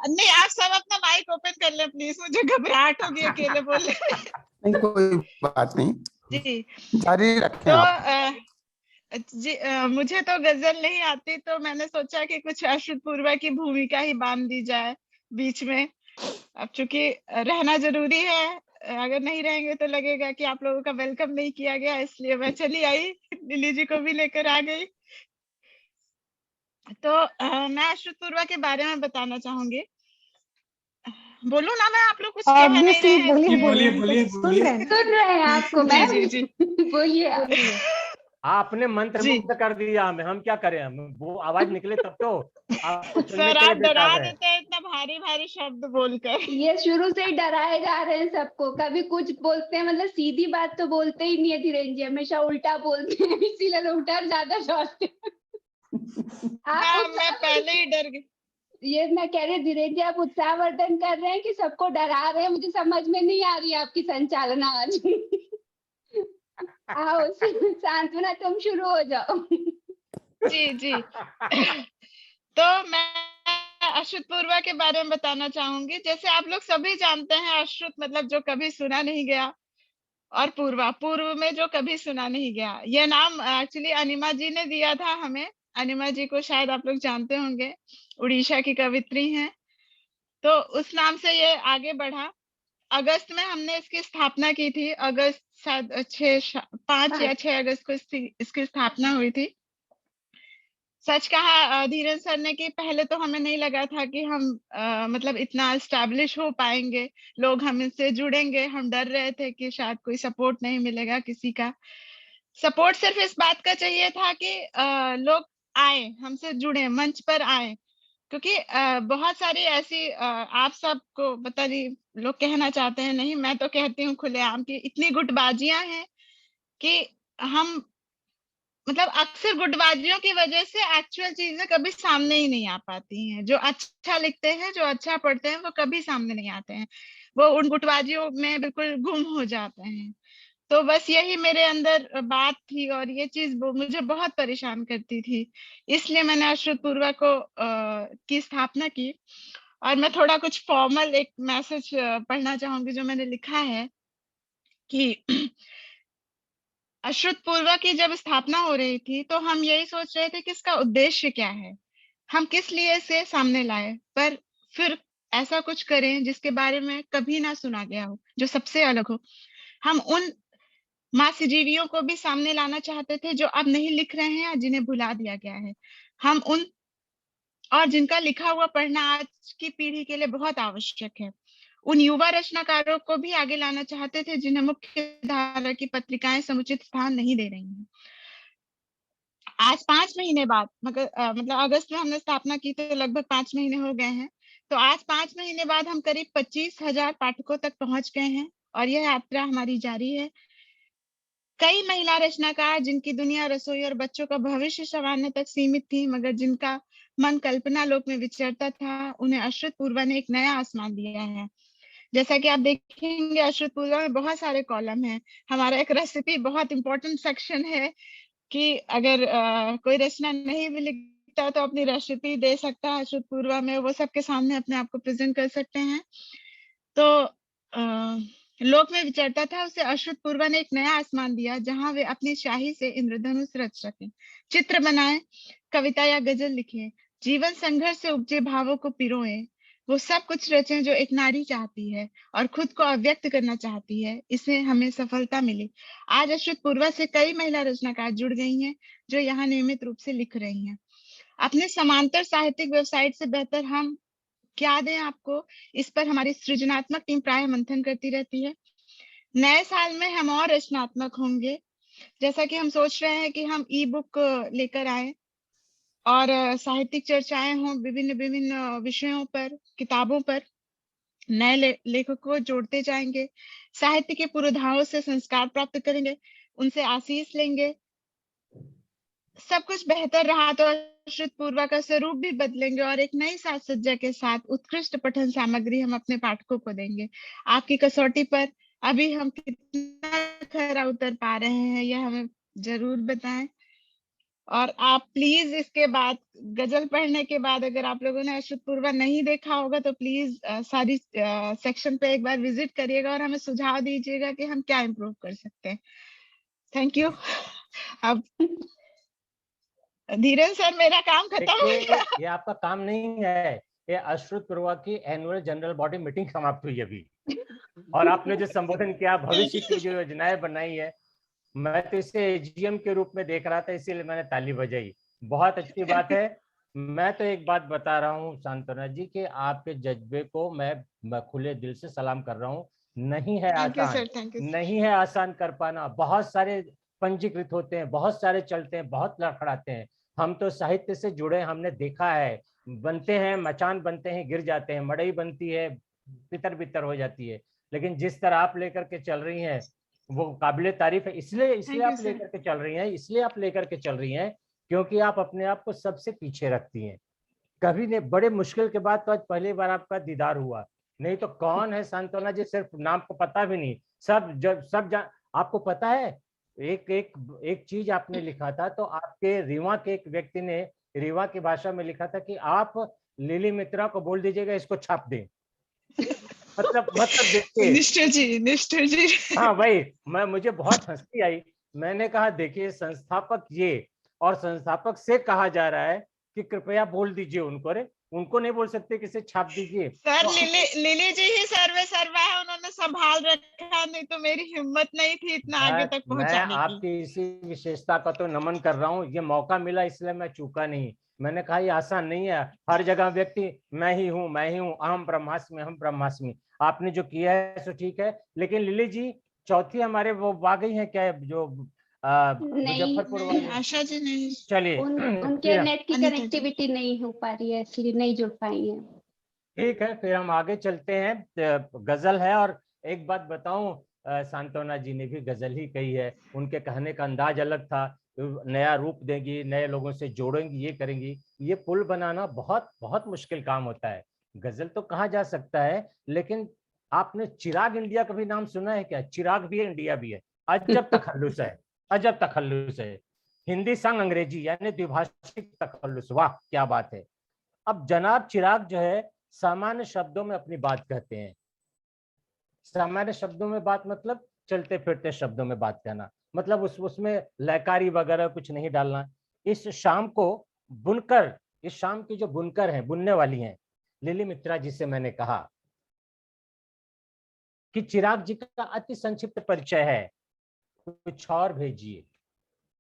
नहीं, आप सब अपना माइक ओपन कर लें प्लीज, मुझे घबराहट होगी अकेले बोलने में। नहीं, कोई बात नहीं, जी जारी रखें तो आप। जी मुझे तो गजल नहीं आती, तो मैंने सोचा कि कुछ अश्रुत पूर्वा की भूमिका ही बांध दी जाए बीच में। अब चूंकि रहना जरूरी है, अगर नहीं रहेंगे तो लगेगा कि आप लोगों का वेलकम नहीं किया गया, इसलिए मैं चली आई, लिली जी को भी लेकर आ गई। तो मैं अश्रुत पूर्वा के बारे में बताना चाहूंगी। बोलू ना मैं? आप लोग कुछ कह नहीं रहे हैं। बोलिए सुन रहे हैं आपको मैम। जी बोलिए। आपने मंत्र मुग्ध कर दिया हमें, हम क्या करें, हम वो आवाज निकले तब तो आपको सुनने सर के लिए आप डरा बेताब है। देते हैं इतना भारी भारी शब्द बोलकर। ये शुरू से ही डराए जा रहे हैं सबको, कभी कुछ बोलते हैं, मतलब सीधी बात तो बोलते ही नहीं है धीरेन्द्र जी, हमेशा उल्टा बोलते हैं, इसीलिए लोग डर ज्यादा जाते हैं। मैं पहले ही डर गई। ये मैं कह रही धीरेन्द्र जी, आप उत्साहवर्धन कर रहे हैं कि सबको डरा रहे हैं, मुझे समझ में नहीं आ रही आपकी संचालना आज। आओ सांत्वना, तुम शुरू हो जाओ। जी तो मैं अश्रुत पूर्वा के बारे में बताना चाहूंगी। जैसे आप लोग सभी जानते हैं, अश्रुत मतलब जो कभी सुना नहीं गया, और पूर्वा पूर्व में जो कभी सुना नहीं गया। यह नाम एक्चुअली अनिमा जी ने दिया था हमें। अनिमा जी को शायद आप लोग जानते होंगे, उड़ीसा की कवित्री हैं। तो उस नाम से ये आगे बढ़ा। अगस्त में हमने इसकी स्थापना की थी, अगस्त शायद 5 या 6 अगस्त को इसकी स्थापना हुई थी। सच कहा धीरज सर ने कि पहले तो हमें नहीं लगा था कि हम मतलब इतना एस्टैब्लिश हो पाएंगे, लोग हमसे जुड़ेंगे। हम डर रहे थे कि शायद कोई सपोर्ट नहीं मिलेगा, किसी का सपोर्ट सिर्फ इस बात का चाहिए था कि लोग आए, हमसे जुड़े, मंच पर आए। क्योंकि बहुत सारी ऐसी आप सबको पता नहीं लोग कहना चाहते हैं, नहीं मैं तो कहती हूँ खुलेआम कि इतनी गुटबाजियां हैं कि हम मतलब अक्सर गुटबाजियों की वजह से एक्चुअल चीजें कभी सामने ही नहीं आ पाती हैं। जो अच्छा लिखते हैं, जो अच्छा पढ़ते हैं, वो कभी सामने नहीं आते हैं, वो उन गुटबाजियों में बिल्कुल गुम हो जाते हैं। तो बस यही मेरे अंदर बात थी और ये चीज मुझे बहुत परेशान करती थी। इसलिए मैंने अश्रुतपूर्वा को की स्थापना की। और मैं थोड़ा कुछ फॉर्मल एक मैसेज पढ़ना चाहूंगी जो मैंने लिखा है कि अश्रुतपूर्वा की जब स्थापना हो रही थी तो हम यही सोच रहे थे कि इसका उद्देश्य क्या है, हम किस लिए इसे सामने लाए, पर फिर ऐसा कुछ करें जिसके बारे में कभी ना सुना गया हो, जो सबसे अलग हो। हम उन मासिजीवियों को भी सामने लाना चाहते थे जो अब नहीं लिख रहे हैं या जिन्हें भुला दिया गया है। हम उन और जिनका लिखा हुआ पढ़ना आज की पीढ़ी के लिए बहुत आवश्यक है। उन युवा रचनाकारों को भी आगे लाना चाहते थे जिन्हें मुख्य धारा की पत्रिकाएं समुचित स्थान नहीं दे रही हैं। आज 5 महीने बाद, मगर मतलब अगस्त में हमने स्थापना की तो लगभग 5 महीने हो गए हैं। तो आज 5 महीने बाद हम करीब 25,000 पाठकों तक पहुंच गए हैं और यह यात्रा हमारी जारी है। कई महिला रचनाकार जिनकी दुनिया रसोई और बच्चों का भविष्य संवारने तक सीमित थी, मगर जिनका मन कल्पना लोक में विचरता था, उन्हें अश्रुतपूर्वा ने एक नया आसमान दिया है। जैसा कि आप देखेंगे अश्रुतपूर्वा में बहुत सारे कॉलम हैं। हमारा एक रेसिपी बहुत इंपॉर्टेंट सेक्शन है कि अगर कोई रचना नहीं भी लिखता तो अपनी रेसिपी दे सकता है अश्रुतपूर्वा में, वो सबके सामने अपने आप को प्रेजेंट कर सकते हैं। तो लोक में विचरता था, उसे अश्रुतपूर्वा ने एक नया आसमान दिया जहां वे अपनी शाही से इंद्रधनुष रच सकें, चित्र बनाएं, कविता या गजल लिखें, जीवन संघर्ष से उपजे भावों को पिरोएं, वो सब कुछ रचें जो एक नारी चाहती है और खुद को अव्यक्त करना चाहती है। इससे हमें सफलता मिली। आज अश्रुतपूर्वा से कई महिला रचनाकार जुड़ गई हैं जो यहाँ नियमित रूप से लिख रही हैं। अपने समांतर साहित्यिक वेबसाइट से बेहतर हम क्या दें आपको, इस पर हमारी सृजनात्मक टीम प्राय मंथन करती रहती है। नए साल में हम और रचनात्मक होंगे, जैसा कि हम सोच रहे हैं कि हम ई बुक लेकर आए और साहित्यिक चर्चाएं हों विभिन्न विषयों पर, किताबों पर। नए लेखकों को जोड़ते जाएंगे, साहित्य के पुरोधाओं से संस्कार प्राप्त करेंगे, उनसे आशीष लेंगे। सब कुछ बेहतर रहा तो अश्रुतपूर्वा का स्वरूप भी बदलेंगे और एक नई साज सज्जा के साथ उत्कृष्ट पठन सामग्री हम अपने पाठकों को देंगे। आपकी कसौटी पर अभी हम कितना खरा उतर पा रहे हैं यह हमें जरूर बताएं। और आप प्लीज इसके बाद गजल पढ़ने के बाद अगर आप लोगों ने अश्रुतपूर्वा नहीं देखा होगा तो प्लीज सारी सेक्शन पे एक बार विजिट करिएगा और हमें सुझाव दीजिएगा कि हम क्या इम्प्रूव कर सकते हैं। Thank you. अब धीरेन्द्र सर मेरा काम खत्म हो गया। ये आपका काम नहीं है, ये अश्रुतपूर्वा की एनुअल जनरल बॉडी मीटिंग समाप्त हुई अभी और आपने जो संबोधन किया, भविष्य की जो योजनाएं बनाई है, मैं तो इसे एजीएम के रूप में देख रहा था, इसीलिए मैंने ताली बजाई। बहुत अच्छी बात है। मैं तो एक बात बता रहा हूँ सांत्वना जी कि आपके जज्बे को मैं खुले दिल से सलाम कर रहा हूँ। नहीं है आसान, नहीं है आसान कर पाना। बहुत सारे पंजीकृत होते हैं, बहुत सारे चलते हैं, बहुत लड़खड़ाते हैं। हम तो साहित्य से जुड़े, हमने देखा है, बनते हैं, मचान बनते हैं, गिर जाते हैं, मड़ई बनती है, तितर बितर हो जाती है, लेकिन जिस तरह आप लेकर के चल रही हैं वो काबिले तारीफ है। इसलिए आप लेकर के चल रही हैं, इसलिए आप लेकर के चल रही हैं क्योंकि आप अपने आप को सबसे पीछे रखती हैं। कभी ने बड़े मुश्किल के बाद तो आज पहली बार आपका दीदार हुआ, नहीं तो कौन है सांत्वना जी, सिर्फ नाम को पता भी नहीं, आपको पता है। एक चीज आपने लिखा था, तो आपके रीवा के एक व्यक्ति ने रीवा की भाषा में लिखा था कि आप लिली मित्रा को बोल दीजिएगा इसको छाप दें। मतलब देखिए निष्ठुर जी हाँ भाई, मुझे बहुत हंसी आई। मैंने कहा देखिए संस्थापक ये और संस्थापक से कहा जा रहा है कि कृपया बोल दीजिए उनको। अरे उनको नहीं बोल सकते कि इसे छाप दीजिए। सर तो लिली जी ही सर्वे सर्वा है, उन्होंने संभाल रखा, नहीं तो मेरी हिम्मत नहीं थी इतना आगे तक मैं पहुंचाने की। आपकी इसी विशेषता का तो नमन कर रहा हूँ, ये मौका मिला इसलिए मैं चूका नहीं। मैंने कहा ये आसान नहीं है, हर जगह व्यक्ति मैं ही हूँ अहम ब्रह्मास्मि अहम ब्रह्मास्मि। आपने जो किया है सो ठीक है, लेकिन लिली जी चौथी हमारे वो आ गई है क्या, जो मुजफ्फरपुर वाले? आशा जी नहीं, चलिए उनके नेट की कनेक्टिविटी नहीं हो पा रही है, इसलिए नहीं जुड़ पाई है। ठीक है, फिर हम आगे चलते हैं। गजल है, और एक बात बताऊं, सांत्वना जी ने भी गजल ही कही है, उनके कहने का अंदाज अलग था। नया रूप देंगी, नए लोगों से जोड़ेंगी, ये करेंगी। ये पुल बनाना बहुत बहुत मुश्किल काम होता है। गजल तो कहा जा सकता है, लेकिन आपने चिराग इंडिया का भी नाम सुना है क्या? चिराग भी है, इंडिया भी है। अजब तखल्लुस है, अजब तखल्लुस है। हिंदी संग अंग्रेजी यानी द्विभाषिक तखल्लुस, वाह क्या बात है। अब जनाब चिराग जो है सामान्य शब्दों में अपनी बात कहते हैं। सामान्य शब्दों में बात मतलब चलते फिरते शब्दों में बात कहना, मतलब उसमें लयकारी वगैरह कुछ नहीं डालना। इस शाम को बुनकर, इस शाम की जो बुनकर हैं, बुनने वाली हैं, लिली मित्रा जी से मैंने कहा कि चिराग जी का अति संक्षिप्त परिचय है, कुछ और भेजिए।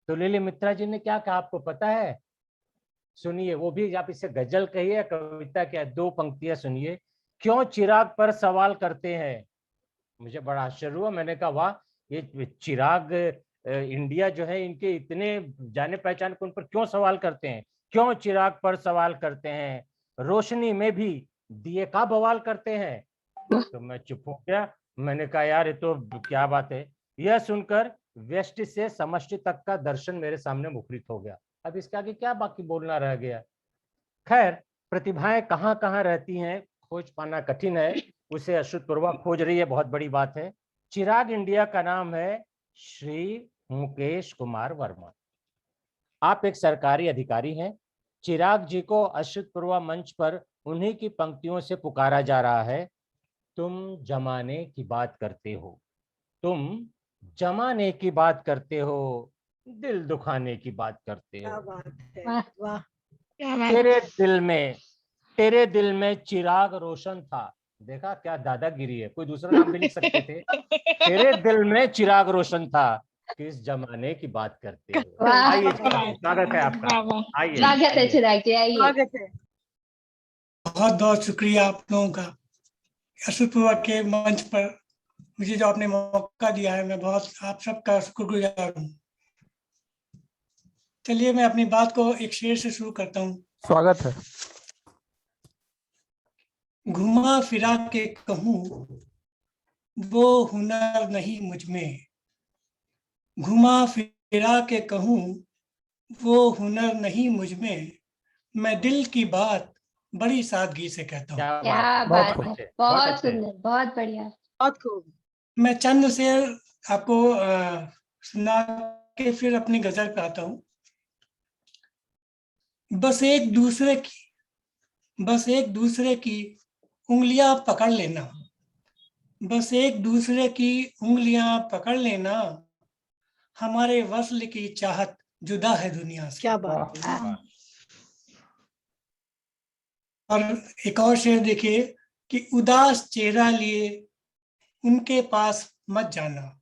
तो लिली मित्रा जी ने क्या कहा आपको पता है? सुनिए, वो भी आप इसे गजल कहिए कविता क्या, 2 पंक्तियां सुनिए। क्यों चिराग पर सवाल करते हैं? मुझे बड़ा आश्चर्य हुआ, मैंने कहा वाह, ये चिराग इंडिया जो है, इनके इतने जाने पहचान को उन पर क्यों सवाल करते हैं? क्यों चिराग पर सवाल करते हैं? रोशनी में भी दिए का बवाल करते हैं। तो मैं चुप हो गया, मैंने कहा यार ये तो क्या बात है। यह सुनकर व्यष्टि से समष्टि तक का दर्शन मेरे सामने मुखरित हो गया। अब इसके आगे क्या बाकी बोलना रह गया। खैर, प्रतिभाएं कहाँ कहाँ रहती हैं खोज पाना कठिन है, उसे अश्रुतपूर्वा खोज रही है, बहुत बड़ी बात है। चिराग इंडिया का नाम है श्री मुकेश कुमार वर्मा। आप एक सरकारी अधिकारी हैं। चिराग जी को अश्रुतपूर्वा मंच पर उन्हीं की पंक्तियों से पुकारा जा रहा है। तुम जमाने की बात करते हो, तुम जमाने की बात करते हो, दिल दुखाने की बात करते हो। क्या बात है, वाह। तेरे दिल में चिराग रोशन था। देखा क्या दादागिरी है, कोई दूसरा नाम भी लिख सकते थे। तेरे दिल में चिराग रोशन था, किस जमाने की बात करते हो। आइए, स्वागत है आपका, आइए। स्वागत है चिराग जी, आइए। स्वागत है। बहुत बहुत शुक्रिया आप लोगों का, अश्रुतपूर्वा के मंच पर मुझे जो आपने मौका दिया है, मैं बहुत आप सबका शुक्रगुजार हूँ। चलिए मैं अपनी बात को एक शेर से शुरू करता हूँ। स्वागत है। घुमा फिरा के कहूँ वो हुनर नहीं मुझ में, घुमा फिरा के कहूँ वो हुनर नहीं मुझ में, मैं दिल की बात बड़ी सादगी से कहता हूँ। क्या बात है, बहुत सुंदर, बहुत बढ़िया, बहुत खूब। मैं चंद शेर आपको सुना के फिर अपनी गजल पे आता हूँ। बस एक दूसरे की उंगलियां पकड़ लेना, बस एक दूसरे की उंगलियां पकड़ लेना, हमारे वस्ल की चाहत जुदा है दुनिया से। क्या बात है। और एक और शेर देखिए कि उदास चेहरा लिए उनके पास मत जाना,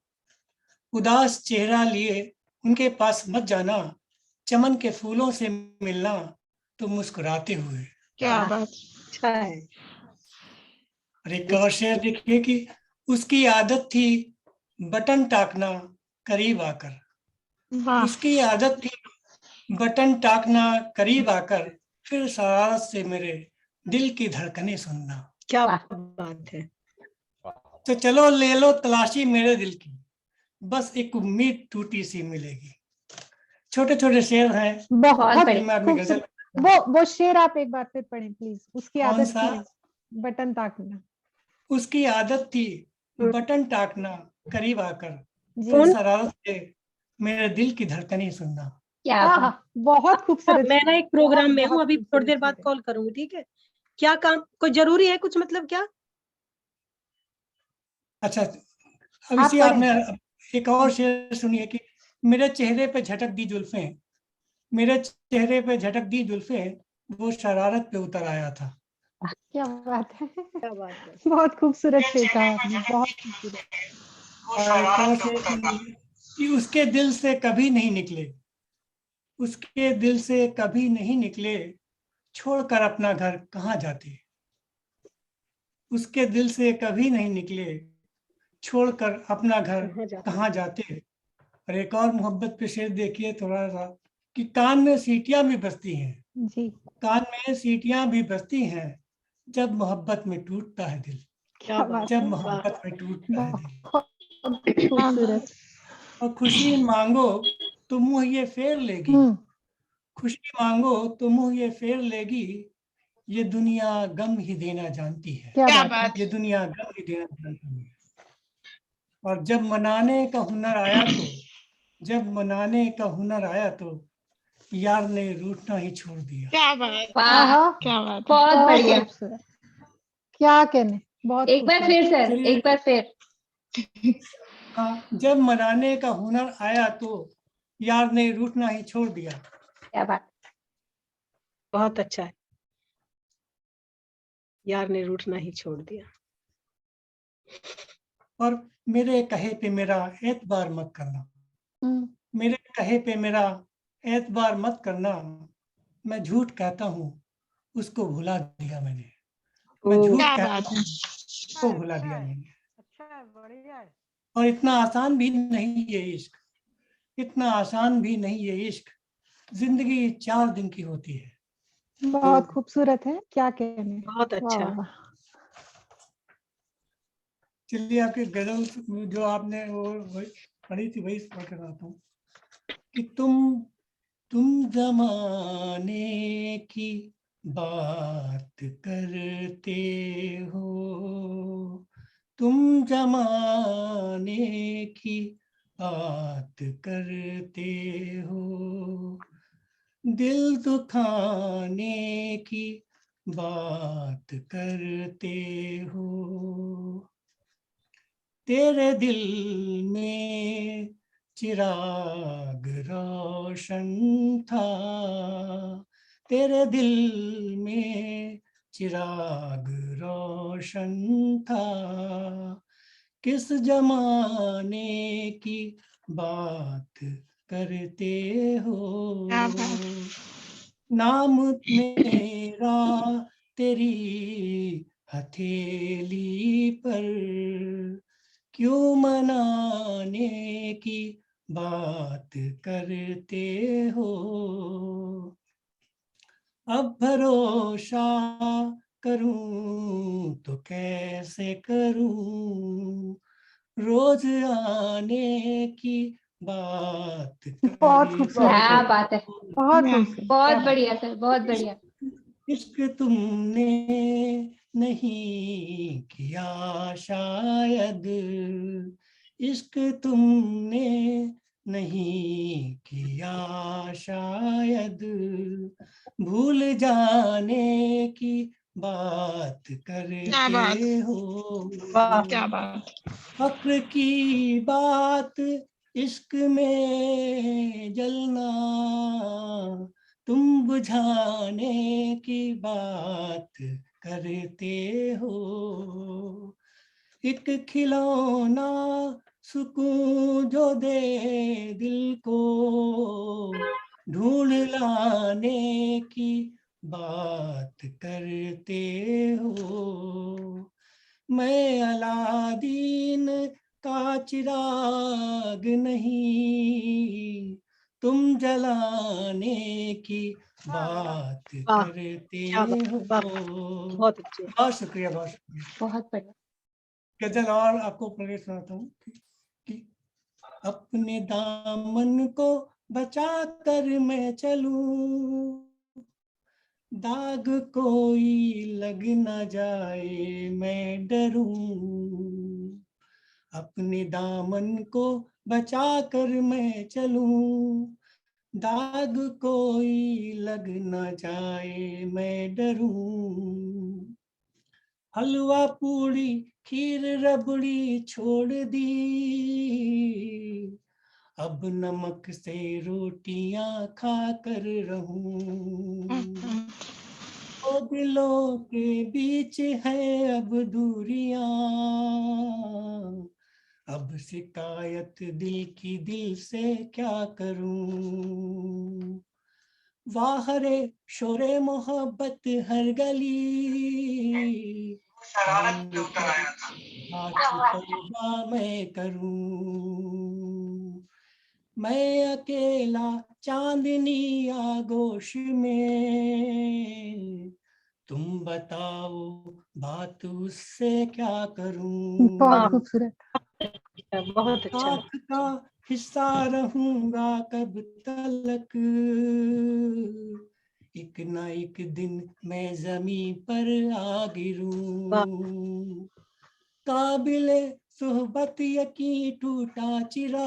उदास चेहरा लिए उनके पास मत जाना, चमन के फूलों से मिलना तो मुस्कुराते हुए। क्या बात है। और एक और शेर देखिए कि उसकी आदत थी बटन टाकना करीब आकर, उसकी आदत थी बटन टाकना करीब आकर, फिर शरारत से मेरे दिल की धड़कनें सुनना। क्या बात है। तो चलो ले लो तलाशी मेरे दिल की, बस एक उम्मीद टूटी सी मिलेगी। छोटे छोटे शेर हैं। बहुत गजल वो शेर आप एक बार फिर पढ़ें प्लीज। उसकी आदत थी बटन ताकना, उसकी आदत थी बटन टाकना करीब आकर, फिर शरारत से मेरे दिल की धड़कनें सुनना। क्या बहुत खूबसूरत। मैं ना एक प्रोग्राम में हूँ, अभी थोड़ी देर बाद कॉल करूंगी, ठीक है? क्या काम, कोई जरूरी है कुछ, मतलब क्या? अच्छा, अब इसी आपने एक और शेर सुनिए कि मेरे चेहरे पे झटक दी जुल्फें, मेरे चेहरे पे झटक दी जुल्फें, वो शरारत पे उतर आया था। क्या बात है, क्या बात है। बहुत खूबसूरत शेर कहा आपने, बहुत खूबसूरत। और एक और शेर कि उसके दिल से कभी नहीं निकले, उसके दिल से कभी नहीं निकले, छोड़कर अपना घर कहाँ जाते। उसके दिल से कभी नहीं निकले, छोड़कर अपना घर कहाँ जाते। और एक और मोहब्बत पे शेर देखिए थोड़ा सा, कि कान में सीटियां भी बजती हैं, जी, कान में सीटियां भी बजती हैं, जब मोहब्बत में टूटता है दिल, क्या बात जब है। मोहब्बत में टूटता है दिल। बहुत खूबसूरत। और खुशी मांगो तो मुंह ये फेर लेगी, खुशी मांगो तो मुंह ये फेर लेगी, ये दुनिया गम ही देना जानती है, क्या क्या बात है। बात। ये दुनिया गम ही देना जानती है। और जब मनाने का हुनर आया तो, जब मनाने का हुनर आया तो, यार ने रूठना ही छोड़ दिया। क्या बात। वाह, आहा, क्या बात है। बहुत बहुत बढ़िया। खूबसूरत, क्या कहने, बहुत एक बार फिर खूबसूरत। सर, चलिए। एक बार फिर। हाँ, जब मनाने का हुनर आया तो, यार ने रूठना ही छोड़ दिया। क्या बात। बहुत अच्छा है, यार ने रूठना ही छोड़ दिया। और मेरे कहे पे मेरा एतबार मत करना, मेरे कहे पे मेरा एतबार मत करना, मैं झूठ कहता हूँ उसको भुला दिया मैंने, मैं झूठ क्या कहता बात हूँ है। उसको भुला दिया मैंने। अच्छा है, बढ़िया है। और इतना आसान भी नहीं ये इश्क, इतना आसान भी नहीं ये इश्क, जिंदगी 4 दिन की होती है। बहुत खूबसूरत है, क्या कहने। बहुत अच्छा। वाह, वाह। चलिए आपकी गजल जो आपने वो पढ़ी थी वही पढ़ के आता हूँ, कि तुम जमाने की बात करते हो, तुम जमाने की बात करते हो, दिल दुखाने की बात करते हो, तेरे दिल में चिराग रोशन था, तेरे दिल में चिराग रोशन था, किस जमाने की बात करते हो, क्या बात। नाम मेरा तेरी हथेली पर क्यों मनाने की बात करते हो, अब भरोसा करूं तो कैसे करूं, रोज आने की बात बहुत करते खूबसूरत, क्या बात है, बहुत खूबसूरत, बहुत क्या बात। बढ़िया सर, बहुत बढ़िया। इश्क तुमने नहीं किया शायद, इश्क तुमने नहीं किया शायद, भूल जाने की बात क्या करते बात। हो, क्या बात। फक्र की बात इश्क में जलना, तुम बुझाने की बात करते हो, एक खिलौना सुकून जो दे दिल को, ढूंढ लाने की बात करते हो, मैं अलादीन का चिराग नहीं, तुम जलाने की बात वाह, करते क्या बात, हो। वाह, बहुत अच्छे। बहुत शुक्रिया, बहुत शुक्रिया। बहुत बढ़िया। गजल और आपको पढ़ के सुनाता हूँ कि अपने दामन को बचा कर मैं चलूं, दाग कोई लग न जाए मैं डरूं, अपने दामन को बचा कर मैं चलूं, दाग कोई लग न जाए मैं डरूं, हलवा पूड़ी खीर रबड़ी छोड़ दी, अब नमक से रोटियां खाकर रहूं, ओ दिलों के बीच है अब दूरियां, अब शिकायत दिल की दिल से क्या करूं, वाह रे शोरे मोहब्बत हर गली, तौबा मैं करूं, मैं अकेला चांदनी आगोश में, तुम बताओ बात उससे क्या करूं, बहुत खूबसूरत, बहुत अच्छा। आँख का हिस्सा रहूंगा कब तलक, एक ना एक दिन मैं जमीन पर आ गिरूं, काबिले सोहबत यकीन टूटा चिराग,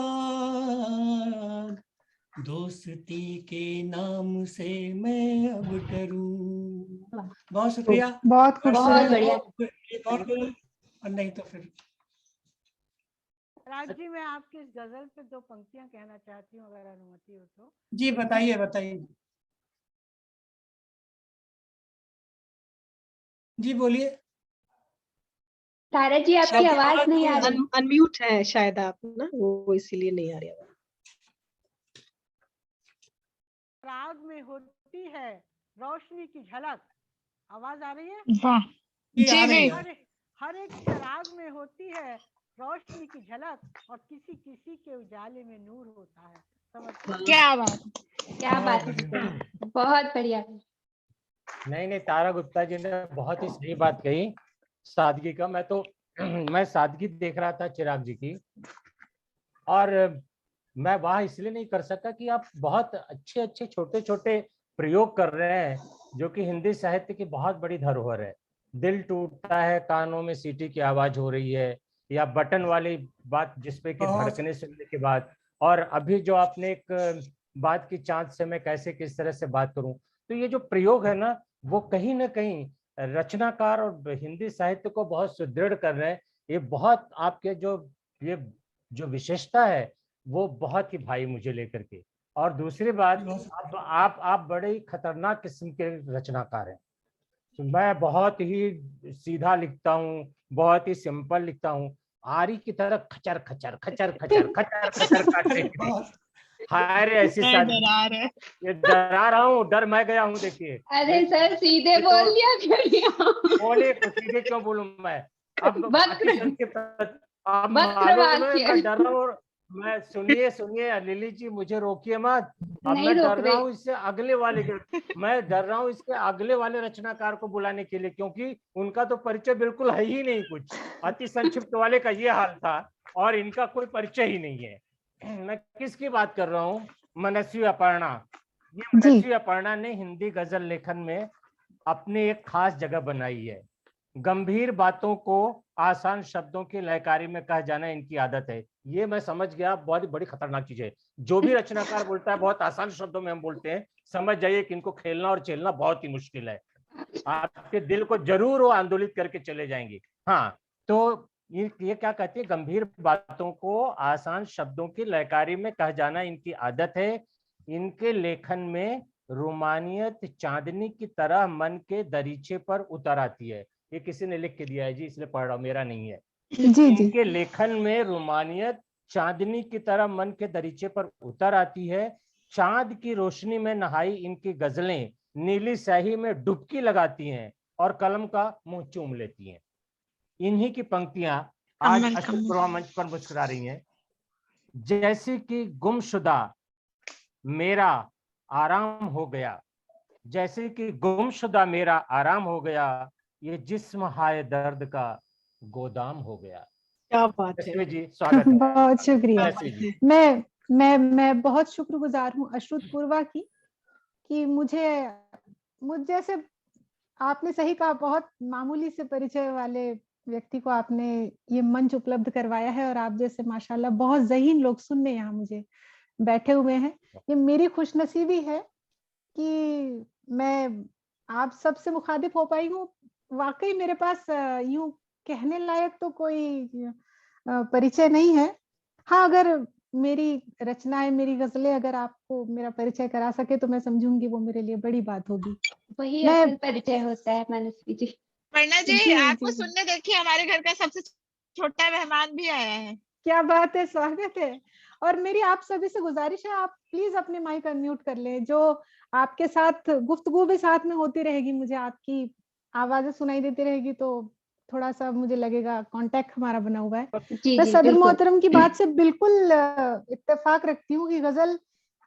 दोस्ती के नाम से मैं अब डरूं। बहुत शुक्रिया। बहुत बहुत बढ़िया। एक और गजल, और नहीं तो फिर राज जी, मैं आपकी इस गजल पे 2 पंक्तियां कहना चाहती हूँ, अगर अनुमति हो तो। जी बताइए बताइए। जी बोलिए। तारा जी, आपकी आवाज नहीं आ रही। अनम्यूट है शायद आप ना, वो इसीलिए नहीं आ रही आवाज। राग में होती है रोशनी की झलक, आवाज आ रही है? वाह जी जी आ रही जी है। हर एक चराग में होती है रोशनी की झलक, और किसी किसी के उजाले में नूर होता है। समझ क्या बात, क्या बात है, बहुत बढ़िया। नहीं नहीं, तारा गुप्ता जी ने बहुत ही सही बात कही सादगी का। मैं सादगी देख रहा था चिराग जी की, और मैं वहां इसलिए नहीं कर सका कि आप बहुत अच्छे अच्छे छोटे छोटे प्रयोग कर रहे हैं जो कि हिंदी साहित्य की बहुत बड़ी धरोहर है। दिल टूटता है, कानों में सीटी की आवाज हो रही है, या बटन वाली बात जिसपे कि धड़कने सुनने के बाद, और अभी जो आपने एक बात की, चांद से मैं कैसे किस तरह से बात करूं, तो ये जो प्रयोग है ना, वो कहीं ना कहीं रचनाकार और हिंदी साहित्य को बहुत सुदृढ़ कर रहे हैं। ये बहुत आपके ये जो विशेषता है वो बहुत ही भाई मुझे लेकर के। और दूसरी बात, आप बड़े ही खतरनाक किस्म के रचनाकार हैं। तो मैं बहुत ही सीधा लिखता हूँ, बहुत ही सिंपल लिखता हूँ, आरी की तरह खचर खचर खचर खचर खचर खचर काटने की नहीं। हाय रे ऐसी सादगी, ये डरा रहा हूँ, डर मैं गया हूँ। देखिए अरे सर, सीधे बोल दिया क्यों? बोले सीधे क्यों बोलूं मैं? अब अब वक्र मालूम है वाक्य। मैं डर रहा हूँ। मैं सुनिए सुनिए लिली जी, मुझे रोकिए मत। अब नहीं मैं रोक डर रहा रही। हूँ इससे अगले वाले मैं डर रहा हूँ इसके अगले वाले रचनाकार को बुलाने के लिए, क्योंकि उनका तो परिचय बिल्कुल है ही नहीं कुछ। अति संक्षिप्त वाले का ये हाल था, और इनका कोई परिचय ही नहीं है। मैं किसकी बात कर रहा हूँ? मनस्वी अपर्णा। ये मनस्वी अपर्णा ने हिंदी गजल लेखन में अपनी एक खास जगह बनाई है। गंभीर बातों को आसान शब्दों की लयकारी में कह जाना इनकी आदत है। ये मैं समझ गया, बहुत ही बड़ी खतरनाक चीज है। जो भी रचनाकार बोलता है बहुत आसान शब्दों में हम बोलते हैं, समझ जाइए कि इनको खेलना और झेलना बहुत ही मुश्किल है। आपके दिल को जरूर वो आंदोलित करके चले जाएंगे। हाँ, तो ये क्या कहते हैं, गंभीर बातों को आसान शब्दों की लयकारी में कह जाना इनकी आदत है। इनके लेखन में रोमानियत चांदनी की तरह मन के दरीचे पर उतर आती है। ये किसी ने लिख के दिया है जी, इसलिए पढ़ रहा हूं, मेरा नहीं है। इनके लेखन में रोमानियत चांदनी की तरह मन के दरीचे पर उतर आती है। चांद की रोशनी में नहाई इनकी गजलें नीली स्याही में डुबकी लगाती हैं और कलम का मुंह चूम लेती हैं। इन्हीं की पंक्तियां आज अशोक मंच पर मुस्कुरा रही हैं। जैसे कि गुमशुदा मेरा आराम हो गया, जैसे कि गुमशुदा मेरा आराम हो गया, ये जिस्म हाय दर्द का गोदाम हो गया। क्या बात है जी, स्वागत है। बहुत शुक्रिया। मैं बहुत शुक्रगुजार हूँ अश्रुतपूर्वा की, कि मुझ जैसे, आपने सही कहा, बहुत मामूली से परिचय वाले व्यक्ति को आपने ये मंच उपलब्ध करवाया है, और आप जैसे माशाल्लाह बहुत ज़हीन लोग सुनने यहाँ मुझे बैठे हुए हैं। ये मेरी खुशनसीबी है कि मैं आप सबसे मुखातिब हो पाई हूँ। वाकई मेरे पास यूं कहने लायक तो कोई परिचय नहीं है। हाँ, अगर मेरी रचनाएं, मेरी गजलें अगर आपको मेरा परिचय करा सके तो मैं समझूंगी वो मेरे लिए बड़ी बात होगी। वही मैं- असल परिचय होता है मनस्वी जी। वर्णा जी, जी, आपको जी। सुनने देखिए हमारे घर का सबसे छोटा मेहमान भी आया है। क्या बात है, स्वागत है। और मेरी आप सभी से गुजारिश है, आप प्लीज अपने माइक अनम्यूट कर लें। जो आपके साथ गुफ्तगू भी साथ में होती रहेगी, मुझे आपकी आवाजें सुनाई देती रहेगी तो थोड़ा सा मुझे लगेगा कांटेक्ट हमारा बना हुआ है। जी मैं जी सदर बिल्कुल। मोहतरम की बात से बिल्कुल इत्तेफाक रखती हूँ कि गजल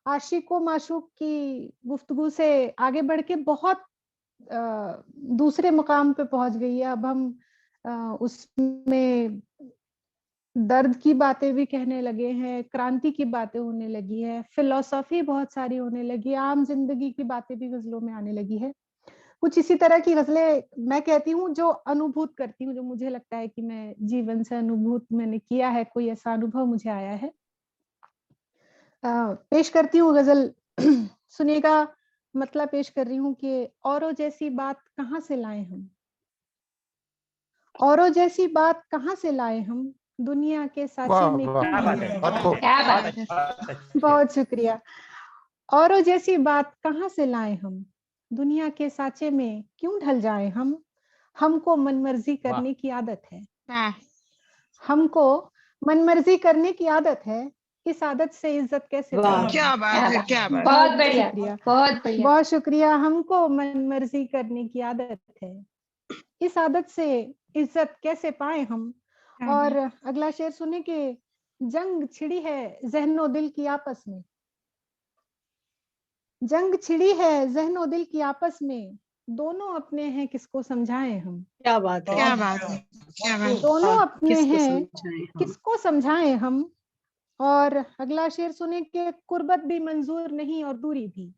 आशिक व माशूक की गुफ्तगू से आगे बढ़ के बहुत दूसरे मुकाम पे पहुंच गई है। अब हम उसमें दर्द की बातें भी कहने लगे हैं, क्रांति की बातें होने लगी है, फिलॉसफी बहुत सारी होने लगी है, आम जिंदगी की बातें भी गजलों में आने लगी है। कुछ इसी तरह की गजलें मैं कहती हूँ जो अनुभूत करती हूँ, जो मुझे लगता है कि मैं जीवन से अनुभूत मैंने किया है, कोई ऐसा अनुभव मुझे आया है। पेश करती हूँ गजल। सुनिएगा, मतलब पेश कर रही हूँ कि औरों जैसी बात कहाँ से लाए हम, औरों जैसी बात कहाँ से लाए हम, दुनिया के साचे वाह में वाह, क्यों ढल बहुत खूब। क्या बात है। बहुत शुक्रिया। औरों जैसी बात कहाँ से लाए हम, दुनिया के साचे में क्यों ढल जाए हम, हमको मनमर्जी करने की आदत है, हमको मनमर्जी करने की आदत है, इस आदत से इज्जत कैसे पाए। क्या बात है, क्या बात। बहुत बढ़िया, शुक्रिया, बहुत बढ़िया। बहुत शुक्रिया। हमको मनमर्जी करने की आदत है, इस आदत से इज्जत कैसे पाए हम। और अगला शेर सुने कि जंग छिड़ी है ज़हनो दिल की आपस में, जंग छिड़ी है ज़हनो दिल की आपस में, दोनों अपने हैं किसको समझाएं हम। क्या बात है, क्या बात है, क्या बात है। दोनों अपने किसको हैं समझाएं हम। किसको समझाएं हम। और अगला शेर सुने कि कुर्बत भी मंजूर नहीं और दूरी भी,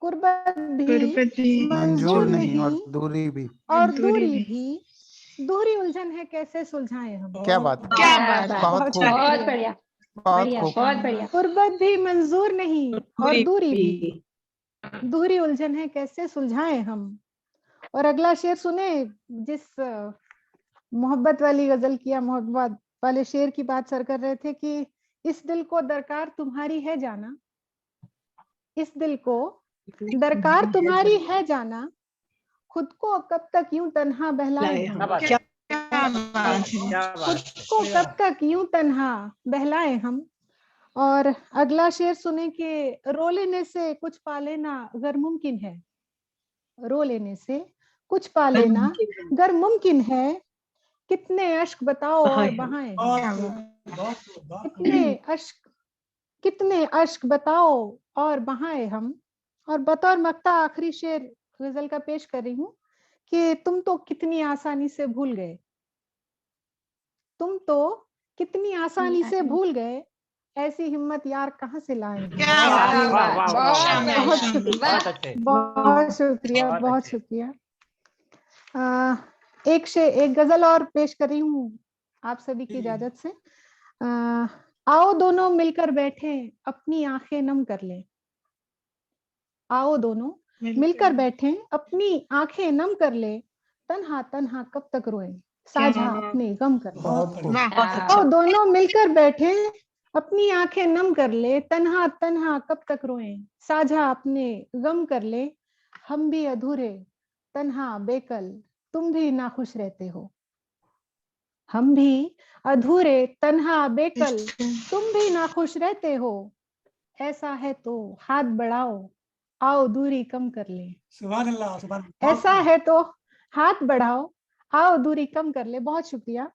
कुर्बत भी मंजूर नहीं और दूरी भी। और दूरी भी, दूरी उलझन है कैसे सुलझाएं हम। क्या बात है, क्या बात है। बहुत खूब, बहुत बढ़िया, बहुत बढ़िया, खूब। बहुत बढ़िया। कुर्बत भी मंजूर नहीं और दूरी भी, दूरी उलझन है कैसे सुलझाएं हम। और अगला शेर सुने, जिस मोहब्बत वाली गजल की या मोहब्बत वाले शेर की बात सर कर रहे थे कि इस दिल को दरकार तुम्हारी है जाना, इस दिल को दरकार तुम्हारी है जाना, खुद को कब तक यूं तन्हा बहलाए हम, खुद को कब तक यूं तन्हा बहलाए हम। और अगला शेर सुने कि रो लेने से कुछ पा लेना अगर मुमकिन है, रो लेने से कुछ पा लेना अगर मुमकिन है, कितने अश्क बताओ और बहाएं हम, कितने अश्क बताओ और बहाएं हम। और बतौर मक्ता आखिरी शेर गजल का पेश कर रही हूँ कि तुम तो कितनी आसानी से भूल गए, तुम तो कितनी आसानी से भूल गए, ऐसी हिम्मत यार कहाँ से लाए। बहुत शुक्रिया, बहुत शुक्रिया। एक गजल और पेश कर रही हूँ आप सभी की इजाजत से। आओ दोनों मिलकर बैठे अपनी आंखें नम कर ले, आओ दोनों मिलकर बैठे अपनी आंखें नम कर ले, तन्हा तन्हा कब तक रोए साझा अपने गम कर ले। आओ दोनों मिलकर बैठे अपनी आंखें नम कर ले, तन्हा तन्हा कब तक रोए साझा अपने गम कर ले। हम भी अधूरे तन्हा बेकल तुम भी नाखुश रहते हो, हम भी अधूरे तन्हा बेकल तुम भी नाखुश रहते हो, ऐसा है तो हाथ बढ़ाओ आओ दूरी कम कर ले। सुभान अल्लाह, सुभान अल्लाह। ऐसा है तो हाथ बढ़ाओ आओ दूरी कम कर ले। बहुत शुक्रिया।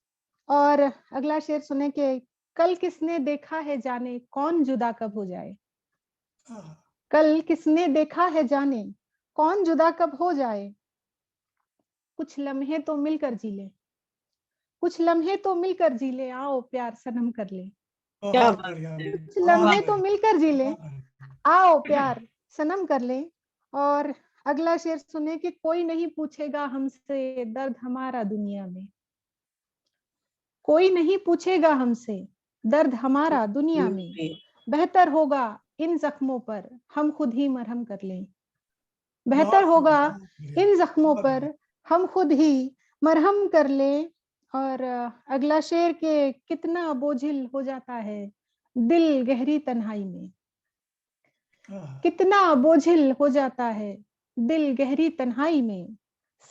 और अगला शेर सुने के कल किसने देखा है जाने कौन जुदा कब हो जाए, कल किसने देखा है जाने कौन जुदा कब हो जाए, कुछ लम्हे तो मिलकर जी ले, कुछ लम्हे तो मिलकर जी ले, आओ प्यार सनम कर ले। कुछ लम्हे तो मिलकर जी ले, आओ प्यार सनम कर ले। और अगला शेर सुने कि कोई नहीं पूछेगा हमसे दर्द हमारा दुनिया में, कोई नहीं पूछेगा हमसे दर्द हमारा दुनिया में, बेहतर होगा इन जख्मों पर हम खुद ही मरहम कर लें, बेहतर होगा इन जख्मों पर हम खुद ही मरहम कर लें। और अगला शेर के कितना बोझिल हो जाता है दिल गहरी तन्हाई में, कितना बोझिल हो जाता है दिल गहरी तन्हाई में,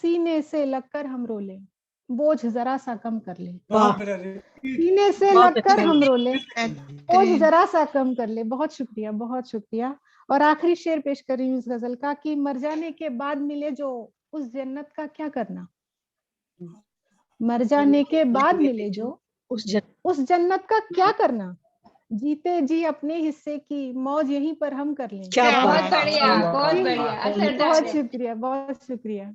सीने से लगकर हम रोले बोझ जरा सा कम कर ले। सीने से लगकर हम रोले बोझ जरा सा कम कर ले। बहुत शुक्रिया, बहुत शुक्रिया। और आखिरी शेर पेश कर रही हूँ इस गजल का कि मर जाने के बाद मिले जो उस जन्नत का क्या करना, मर जाने के बाद मिले जो उस जन्नत का क्या करना, जीते जी अपने हिस्से की मौज यहीं पर हम कर लें। बहुत बढ़िया, बहुत बढ़िया, असरदार बहुत है। शुक्रिया, बहुत शुक्रिया।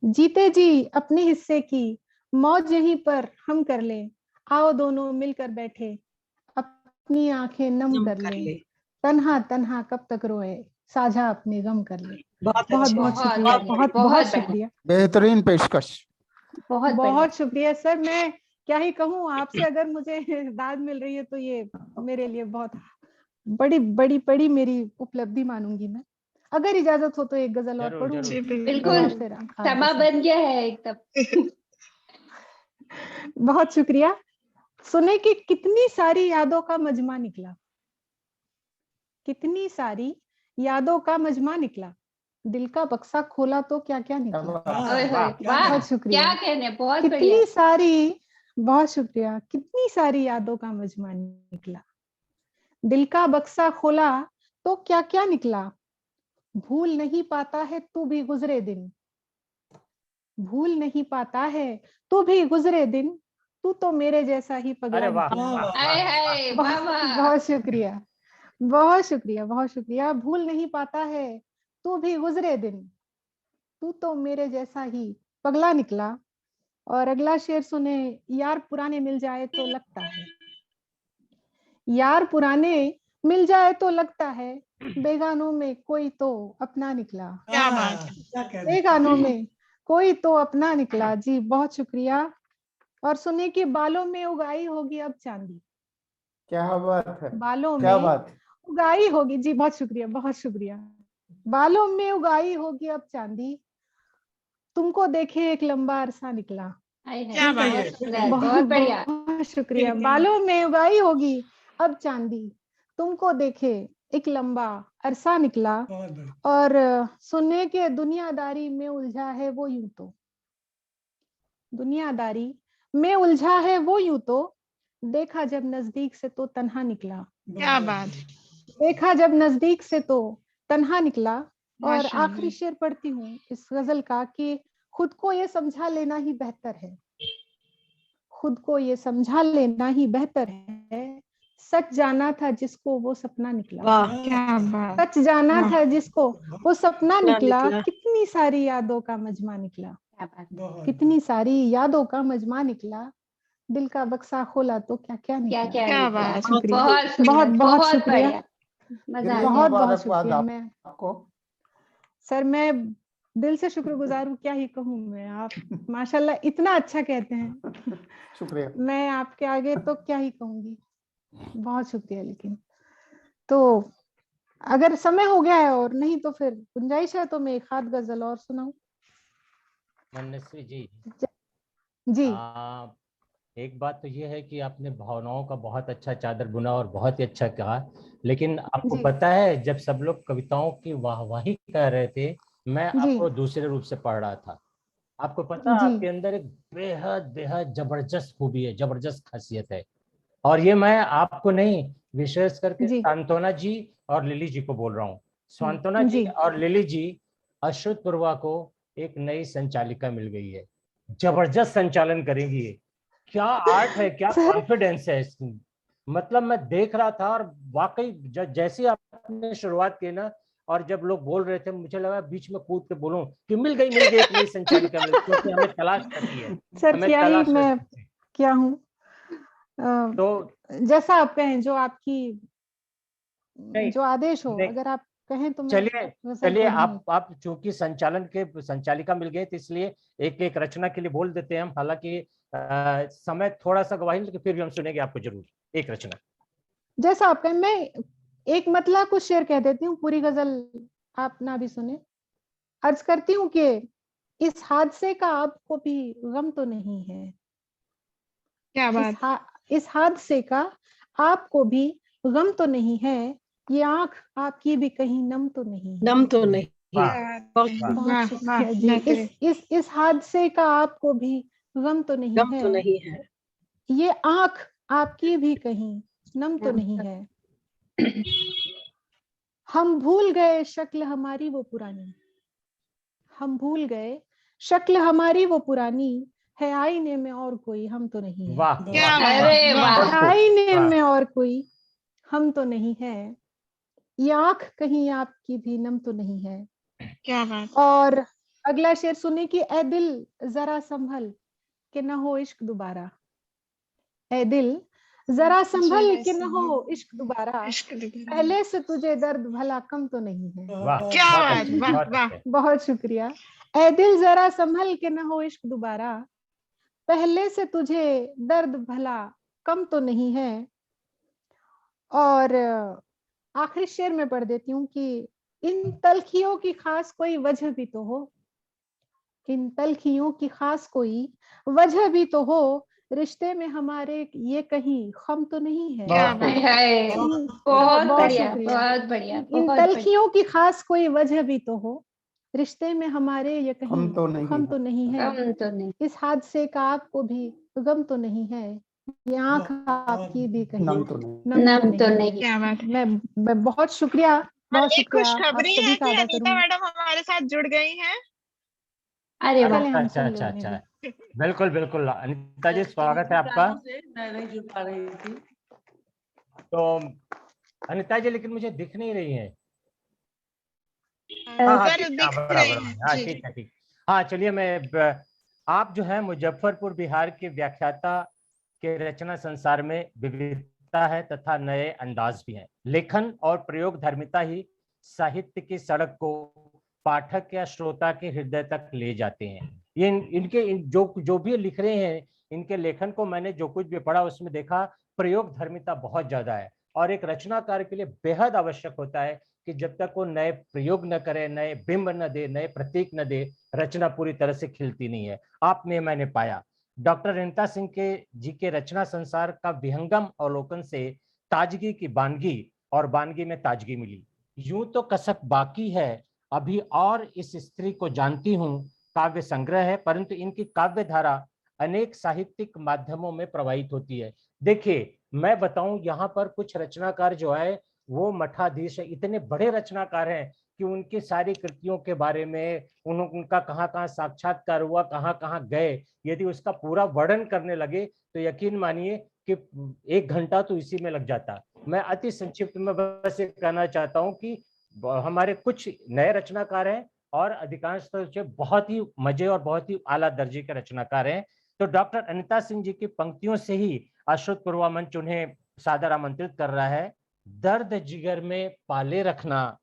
जीते जी अपने हिस्से की मौज यहीं पर हम कर लें, आओ दोनों मिलकर बैठे अपनी आंखें नम कर लें, तन्हा तन्हा कब तक रोए साझा अपने गम कर ले। बहुत बहुत शुक्रिया, बहुत बहुत शुक्रिया। बेहतरीन पेशकश। बहुत शुक्रिया सर। मैं क्या ही कहूँ आपसे, अगर मुझे दाद मिल रही है तो ये मेरे लिए बहुत बड़ी बड़ी बड़ी मेरी उपलब्धि मानूंगी मैं। अगर इजाजत हो तो एक गजल और पढ़ूं। बिल्कुल, समा बन गया है एकदम। बहुत शुक्रिया। सुने कि कितनी सारी यादों का मजमा निकला, कितनी सारी यादों का मजमा निकला, दिल का बक्सा खोला तो क्या क्या निकला। बहुत शुक्रिया, क्या कहने, बहुत कितनी बढ़िया। सारी, बहुत शुक्रिया। कितनी सारी यादों का मजमा निकला, दिल का बक्सा खोला तो क्या क्या निकला, भूल नहीं पाता है तू भी गुजरे दिन, भूल नहीं पाता है तू भी गुजरे दिन, तू तो मेरे जैसा ही पगला निकला। बहुत शुक्रिया, बहुत शुक्रिया, बहुत शुक्रिया। भूल नहीं पाता है तू भी गुजरे दिन, तू तो मेरे जैसा ही पगला निकला। और अगला शेर सुने, यार पुराने मिल जाए तो लगता है, यार पुराने मिल जाए तो लगता है, बेगानों में कोई तो अपना निकला। क्या बात है। बेगानों में कोई तो अपना निकला। जी बहुत शुक्रिया। और सुने कि बालों में उगाई होगी अब चांदी, क्या बात है, बालों क्या में बात है। उगाई होगी। जी बहुत शुक्रिया, बहुत शुक्रिया। बालों में उगाई होगी अब चांदी, तुमको देखे एक लंबा अरसा निकला। क्या बात है। बहुत बढ़िया। बहुत शुक्रिया। बालों में उगाई होगी अब चांदी, तुमको देखे एक लंबा अरसा निकला। और सुनने के दुनियादारी में उलझा है वो यूं तो, दुनियादारी में उलझा है वो यूं तो, देखा जब नजदीक से तो तन्हा निकला। क्या बात। देखा जब नजदीक से तो तन्हा निकला। और आखिरी शेर पढ़ती हूँ इस गजल का कि खुद को ये समझा लेना ही बेहतर है, खुद को ये समझा लेना ही बेहतर है, सच जाना था जिसको वो सपना निकला। क्या बात। सच जाना था जिसको वो सपना निकला, कितनी सारी यादों का मजमा निकला, कितनी सारी यादों का मजमा निकला, दिल का बक्सा खोला तो क्या क्या निकला। क्या बात। बहुत बहुत शुक्रिया, बहुत बहुत शुक्रिया। मैं आपको सर, मैं दिल से शुक्रगुजार हूँ, क्या ही कहूँ मैं। आप माशाल्लाह इतना अच्छा कहते हैं, शुक्रिया। मैं आपके आगे तो क्या ही कहूंगी। बहुत शुक्रिया। लेकिन तो अगर समय हो गया है और नहीं तो फिर गुंजाइश है तो मैं एक आध गजल और सुनाऊं। मनस्वी जी जी एक बात तो ये है कि आपने भावनाओं का बहुत अच्छा चादर बुना और बहुत ही अच्छा कहा, लेकिन आपको पता है जब सब लोग कविताओं की वाहवाही कर रहे थे, मैं आपको दूसरे रूप से पढ़ रहा था। आपको पता है आपके अंदर एक बेहद बेहद जबरदस्त खूबी है, जबरदस्त खासियत है। और ये मैं आपको नहीं, विशेष करके सांत्वना जी और लिली जी को बोल रहा हूँ। सांत्वना जी और लिली जी, अश्रुत पूर्वा को एक नई संचालिका मिल गई है, जबरदस्त संचालन करेंगी ये। क्या आर्ट है, क्या कॉन्फिडेंस है इसमें। मतलब मैं देख रहा था और वाकई जैसे आपने शुरुआत की ना, और जब लोग बोल रहे थे मुझे लगा बीच में कूद के बोलूं कि मिल गई एक नई संचालिका मिल, क्योंकि हमें तलाश करती है। सर क्या ही मैं क्या हूँ, तो जैसा आप कहें, जो आपकी जो आदेश हो, अगर आप कहें तो चलिए आप चूंकि संचालन के संचालिका मिल गए तो इसलिए एक एक रचना के लिए बोल देते हैं हम। हालांकि समय थोड़ा सा गवाही, लेकिन फिर भी हम सुनेंगे आपको जरूर एक रचना। जैसा आप कहें, मैं एक मतला कुछ शेर कह देती हूँ, पूरी गजल आप ना भी सुने। अर्ज करती हूँ कि इस हादसे का आपको भी गम तो नहीं है, क्या बात। इस हादसे का आपको भी गम तो नहीं है? ये आंख आपकी भी कहीं नम तो नहीं है? नम तो नहीं। बहुत शुक्रिया जी। इस हादसे का आपको भी गम तो नहीं गम है? तो नहीं है। ये आंख आपकी भी कहीं नम तो नहीं है? हम भूल गए शक्ल हमारी वो पुरानी, हम भूल गए शक्ल हमारी वो पुरानी, है आईने में और कोई हम तो नहीं है। वाह क्या अरे वाह। आईने में और कोई हम तो नहीं है, ये आंख कहीं आपकी भी नम तो नहीं है। क्या बात। और अगला शेर सुने कि ए दिल जरा संभल के न हो इश्क दोबारा, ए दिल जरा संभल के न हो इश्क दोबारा, पहले से तुझे दर्द भला कम तो नहीं है। क्या बात। वाह वाह। बहुत शुक्रिया। ए दिल जरा संभल के न हो इश्क दोबारा, पहले से तुझे दर्द भला कम तो नहीं है। और आखिरी शेर में पढ़ देती हूँ कि इन तलखियों की खास कोई वजह भी तो हो, इन तलखियों की खास कोई वजह भी तो हो, रिश्ते में हमारे ये कहीं खम तो नहीं है। क्या बात है। बहुत बढ़िया, बहुत बढ़िया। इन तलखियों की खास कोई वजह भी तो हो, रिश्ते में हमारे ये कहीं खम तो नहीं है। गम तो नहीं। इस हादसे का आपको भी गम तो नहीं है, ये आंख आपकी भी कहीं नम तो नहीं। क्या बात। मैं बहुत शुक्रिया, बहुत एक शुक्रिया आप खुशखबरी सभी है का कि अदा अनीता करूंगी। मैडम हमारे साथ जुड़ गई हैं। अरे वाह। चले हम अच्छा सुन अच्छा लेंगे। अच्छा, बिल्कुल बिल्कुल अनीता जी, स्वागत है आपका। मैं नहीं जुड़ पा रही थी। तो अनीता जी लेकिन मुझे दिख नहीं रही है। सर दिख रही बराबर, हैं। हाँ जी, ठीक है ठीक। हाँ चलिए, आप जो है मुजफ्फरपुर बिहार के व्याख्याता के रचना संसार में विविधता है तथा नए अंदाज भी हैं। लेखन और प्रयोग धर्मिता ही साहित्य की सड़क को पाठक या श्रोता के हृदय तक ले जाते हैं। ये इनके जो भी लिख रहे हैं, इनके लेखन को मैंने जो कुछ भी पढ़ा उसमें देखा प्रयोग धर्मिता बहुत ज्यादा है। और एक रचनाकार के लिए बेहद आवश्यक होता है कि जब तक वो नए प्रयोग न करे, नए बिंब न दे, नए प्रतीक न दे, रचना पूरी तरह से खिलती नहीं है। आप में मैंने पाया डॉक्टर अनीता सिंह के जी के रचना संसार का विहंगम अवलोकन से ताजगी की बानगी और बानगी में ताजगी मिली। यूं तो कसक बाकी है, अभी और इस स्त्री को जानती हूं काव्य संग्रह है, परंतु इनकी काव्य धारा अनेक साहित्यिक माध्यमों में प्रवाहित होती है। देखिए मैं बताऊं, यहाँ पर कुछ रचनाकार जो है वो मठाधीश है, इतने बड़े रचनाकार हैं कि उनकी सारी कृतियों के बारे में उनका कहाँ कहाँ साक्षात्कार हुआ, कहाँ कहाँ गए, यदि उसका पूरा वर्णन करने लगे तो यकीन मानिए कि 1 घंटा तो इसी में लग जाता। मैं अति संक्षिप्त में बस ये कहना चाहता हूँ कि हमारे कुछ नए रचनाकार हैं और अधिकांश तो बहुत ही मजे और बहुत ही आला दर्जे के रचनाकार हैं। तो डॉक्टर अनीता सिंह जी की पंक्तियों से ही अश्रुत पूर्वा मंच उन्हें सादर आमंत्रित कर रहा है। दर्द जिगर में पाले रखना,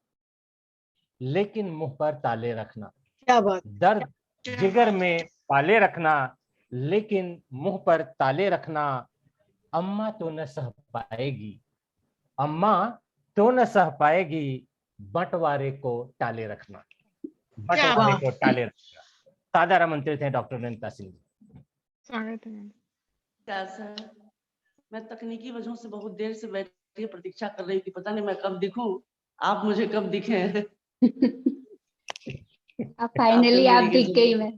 लेकिन मुंह पर ताले रखना। क्या बात। दर्द जिगर में पाले रखना, लेकिन मुंह पर ताले रखना। अम्मा तो न सह पाएगी, अम्मा तो न सह पाएगी, बंटवारे को टाले रखना, बंटवारे को टाले रखना। सादर आमंत्रित हैं डॉक्टर अनीता सिंह जी। स्वागत है। क्या सर, मैं तकनीकी वजहों से बहुत देर से बैठ के प्रतीक्षा कर रही थी, पता नहीं मैं कब दिखूं, आप मुझे कब दिखे। फाइनली आप दिख गई। मैं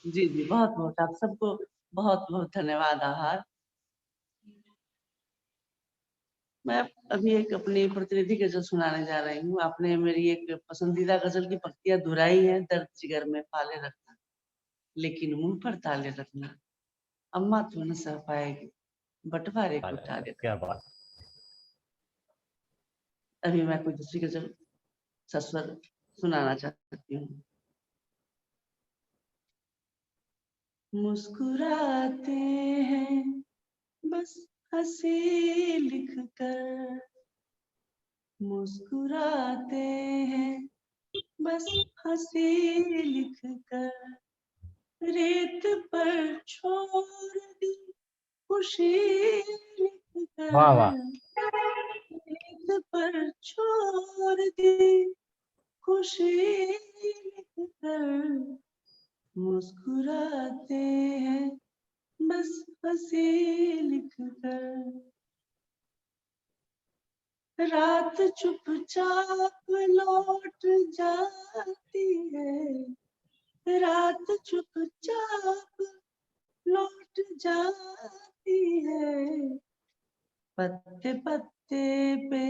जी जी, बहुत बहुत आप सबको बहुत बहुत धन्यवाद, आभार। मैं अभी एक अपनी प्रतिनिधि गजल सुनाने जा रही हूँ। आपने मेरी एक पसंदीदा गजल की पंक्तियां दोहराई हैं। दर्द जिगर में पाले रखना, लेकिन मुंह पर ताले रखना। अम्मा तो न सह पाएगी, बंटवारे को टाले। क्या बात। अभी मैं कोई दूसरी गजल सस्वर सुनाना चाहती हूँ। मुस्कुराते हैं बस हंसी लिख कर, मुस्कुराते हैं बस हंसी लिख कर, रेत पर छोड़ दी खुशी लिख कर, वाह वाह। रेत पर छोड़ दी खुशी लिख कर, मुस्कुराते हैं बस हंसी लिख कर। रात चुपचाप लौट जाती है, रात चुपचाप लौट जाती है, पत्ते पत्ते पे